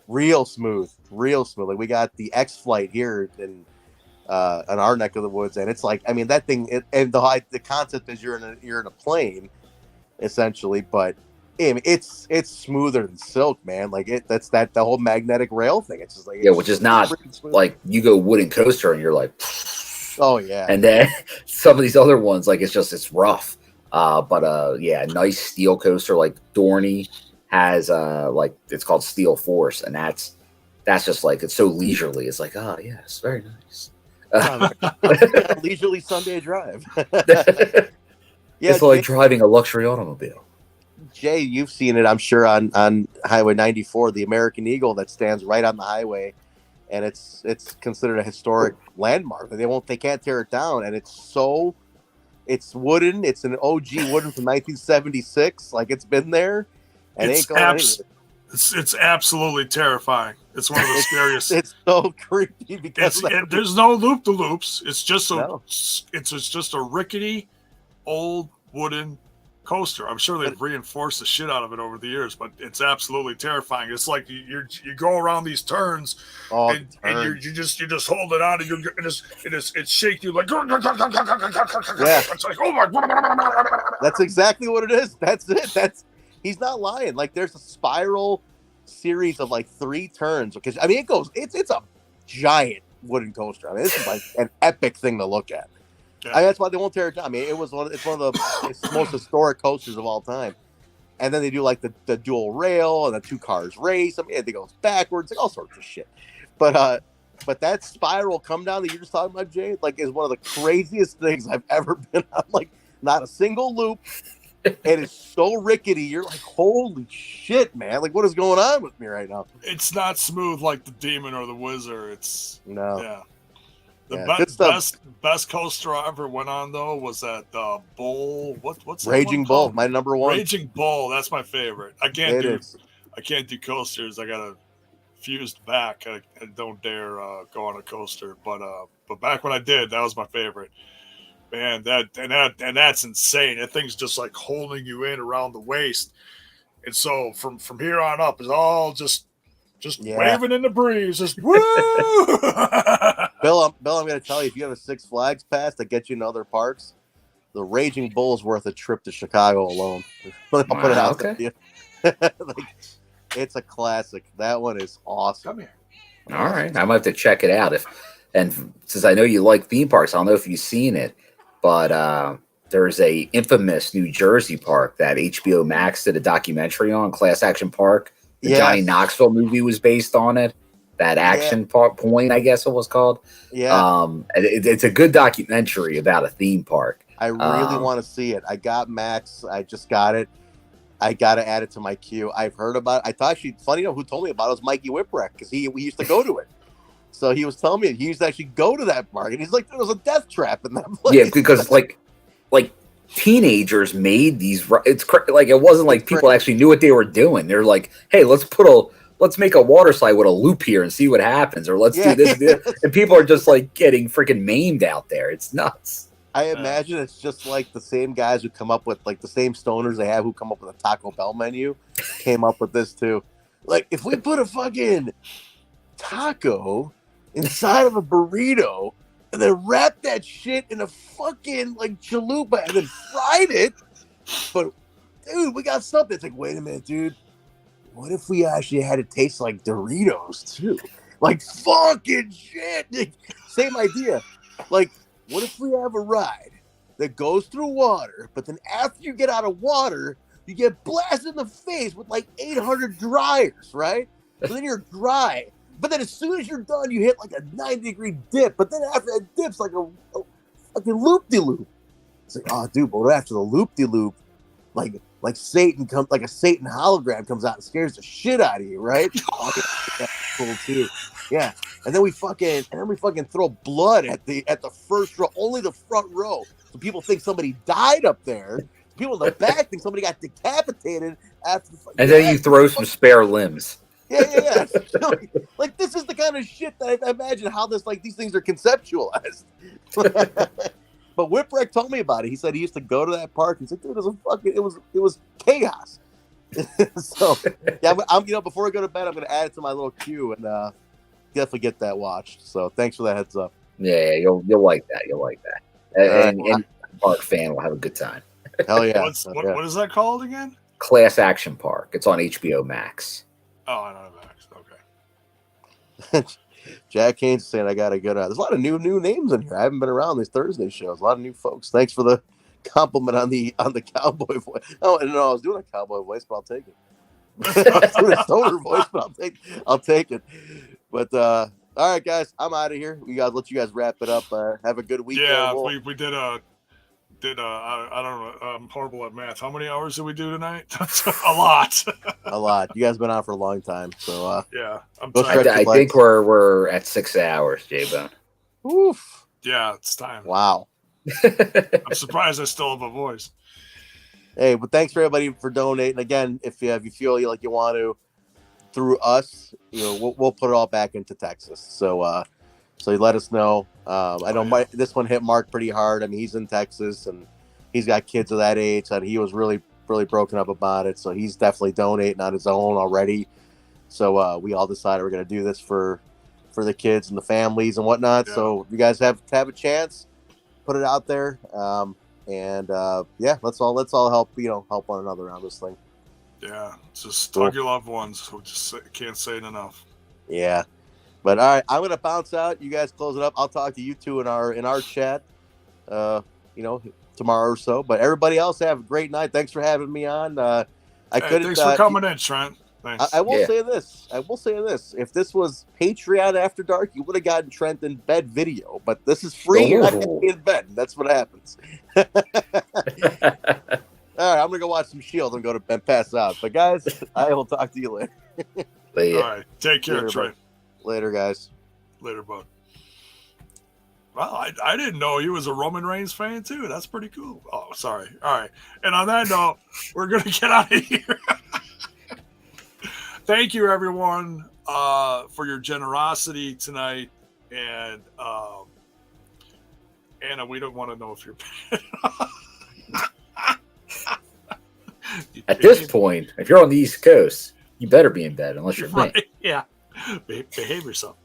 Speaker 4: real smooth. We got the X Flight here in our neck of the woods, and it's that thing. And the concept is you're in a plane, essentially, but it's smoother than silk, man. That's the whole magnetic rail thing. It's just
Speaker 3: which is not you go wooden coaster and you're like.
Speaker 4: Oh yeah,
Speaker 3: and then some of these other ones, it's rough. Nice steel coaster Dorney has it's called Steel Force, and that's just it's so leisurely. It's oh yes, very nice.
Speaker 4: Leisurely Sunday drive.
Speaker 3: It's like driving a luxury automobile.
Speaker 4: Jay, you've seen it, I'm sure, on Highway 94, the American Eagle that stands right on the highway. And it's considered a historic landmark. They can't tear it down, and it's wooden. It's an OG wooden from 1976. It's been there, and ain't going anywhere.
Speaker 2: It's absolutely terrifying. It's one of the scariest.
Speaker 4: It's so creepy because
Speaker 2: there's no loop-de-loops. It's just it's just a rickety old wooden coaster. I'm sure they've reinforced the shit out of it over the years, but it's absolutely terrifying. It's like you go around these turns, and you just hold it on, and it shakes you like. Yeah.
Speaker 4: It's like, oh my god. That's exactly what it is. That's it. He's not lying. Like there's a spiral series of like 3 turns because I mean it's a giant wooden coaster. I mean this is like an epic thing to look at. Yeah. I mean, that's why they won't tear it down. I mean, it's one of the most historic coasters of all time. And then they do like the dual rail and the 2 cars race. I mean, it goes backwards, like all sorts of shit. But that spiral come down that you're just talking about, Jay, like is one of the craziest things I've ever been on. Like not a single loop. It is so rickety. You're like, holy shit, man! Like, what is going on with me right now?
Speaker 2: It's not smooth like the Demon or the Wizard.
Speaker 4: No.
Speaker 2: The best coaster I ever went on though was that Bull. What's that
Speaker 4: Raging Bull? My number one.
Speaker 2: Raging Bull. That's my favorite. I can't do coasters. I got a fused back. I don't dare go on a coaster. But back when I did, that was my favorite. Man, that's insane. That thing's just like holding you in around the waist, and so from here on up is all just waving in the breeze, just woo.
Speaker 4: Bill, I'm going to tell you, if you have a Six Flags pass that gets you in other parks, the Raging Bull is worth a trip to Chicago alone. I'll put it out there. Like, it's a classic. That one is awesome.
Speaker 2: Come here.
Speaker 3: All right, I might have to check it out. And since I know you like theme parks, I don't know if you've seen it. But there's a infamous New Jersey park that HBO Max did a documentary on, Class Action Park. The Johnny Knoxville movie was based on it. That Action Point, I guess it was called.
Speaker 4: Yeah.
Speaker 3: It's a good documentary about a theme park.
Speaker 4: I really want to see it. I got Max. I just got it. I got to add it to my queue. I've heard about it. I thought actually, funny enough, who told me about it was Mikey Whipwreck because we used to go to it. So he was telling me he used to actually go to that park, and he's like, there was a death trap in that place.
Speaker 3: Yeah, because like teenagers made these. It's like it wasn't like people actually knew what they were doing. They're like, hey, let's make a water slide with a loop here and see what happens, or let's do this, and people are just like getting freaking maimed out there. It's nuts.
Speaker 4: I imagine it's just like the same guys who come up with like the same stoners they have who come up with a Taco Bell menu came up with this too. Like if we put a fucking taco inside of a burrito and then wrap that shit in a fucking like chalupa and then fried it. But dude, we got something. It's like, wait a minute, dude. What if we actually had it taste like Doritos too? Like fucking shit. Same idea. Like, what if we have a ride that goes through water, but then after you get out of water, you get blasted in the face with like 800 dryers, right? So then you're dry. But then as soon as you're done, you hit like a 90-degree dip. But then after that dip's like a fucking loop-de-loop. It's like, oh, dude, but after the loop-de-loop, like Satan comes, like a Satan hologram comes out and scares the shit out of you, right? Oh, that's cool too. Yeah. And then we fucking throw blood at the first row, only the front row. So people think somebody died up there. People in the back think somebody got decapitated after.
Speaker 3: And then you throw some spare limbs.
Speaker 4: Yeah. Like this is the kind of shit that I imagine how these things are conceptualized. But Whipwreck told me about it. He said he used to go to that park. He's like, dude, it was chaos. So yeah, I'm before I go to bed, I'm gonna add it to my little queue and definitely get that watched. So thanks for that heads up.
Speaker 3: Yeah, you'll like that. You'll like that. And park fan will have a good time.
Speaker 4: Hell yeah.
Speaker 2: What is that called again?
Speaker 3: Class Action Park. It's on HBO Max.
Speaker 2: Oh, I know Max. Okay.
Speaker 4: Jack Haynes saying I got a good. There's a lot of new names in here. I haven't been around these Thursday shows. A lot of new folks. Thanks for the compliment on the cowboy voice. Oh, I was doing a cowboy voice, but I'll take it. I was doing a stoner voice, but I'll take it. But all right, guys, I'm out of here. We got to let you guys wrap it up. Have a good week.
Speaker 2: Yeah, we did I don't know. I'm horrible at math. How many hours did we do tonight? A lot.
Speaker 4: A lot. You guys been on for a long time, so
Speaker 2: yeah.
Speaker 3: I think we're at 6 hours, J-Bone.
Speaker 4: Oof.
Speaker 2: Yeah, it's time.
Speaker 4: Wow.
Speaker 2: I'm surprised I still have a voice.
Speaker 4: Hey, but thanks for everybody for donating. Again, if you feel like you want to, through us, we'll put it all back into Texas. So you let us know. I know this one hit Mark pretty hard. I mean, he's in Texas and he's got kids of that age, and he was really, really broken up about it. So he's definitely donating on his own already. So we all decided we're going to do this for the kids and the families and whatnot. Yeah. So if you guys have a chance, put it out there. Let's all help one another on this thing.
Speaker 2: Yeah, just hug your loved ones. We just can't say it enough.
Speaker 4: Yeah, but all right, I'm gonna bounce out. You guys close it up. I'll talk to you two in our chat, tomorrow or so. But everybody else, have a great night. Thanks for having me on.
Speaker 2: Thanks for coming in, Trent. Thanks.
Speaker 4: I will say this. If this was Patreon After Dark, you would have gotten Trent in bed video. But this is free. You're not going to be in bed. That's what happens. All right, I'm going to go watch some Shield and go to bed and pass out. But, guys, I will talk to you later.
Speaker 2: All right. Take care,
Speaker 4: later,
Speaker 2: Trent.
Speaker 4: Bud. Later, guys.
Speaker 2: Later, bud. Well, I didn't know he was a Roman Reigns fan, too. That's pretty cool. Oh, sorry. All right. And on that note, we're going to get out of here. Thank you, everyone, for your generosity tonight. And, Anna, we don't want to know if you're
Speaker 3: At this point, if you're on the East Coast, you better be in bed unless you're
Speaker 2: right. Me. Yeah. Behave yourself.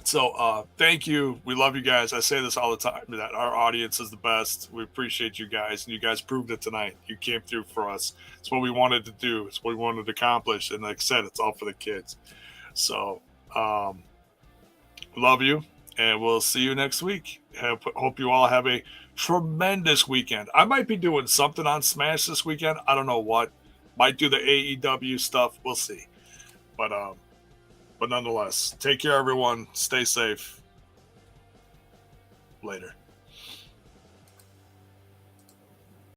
Speaker 2: So thank you. We love you guys. I say this all the time, that our audience is the best. We appreciate you guys, and you guys proved it tonight. You came through for us. It's what we wanted to do. It's what we wanted to accomplish. And like I said, it's all for the kids. So love you, and we'll see you next week. Hope you all have a tremendous weekend. I might be doing something on Smash this weekend. I don't know what. Might do the AEW stuff. We'll see. But nonetheless, take care, everyone. Stay safe. Later.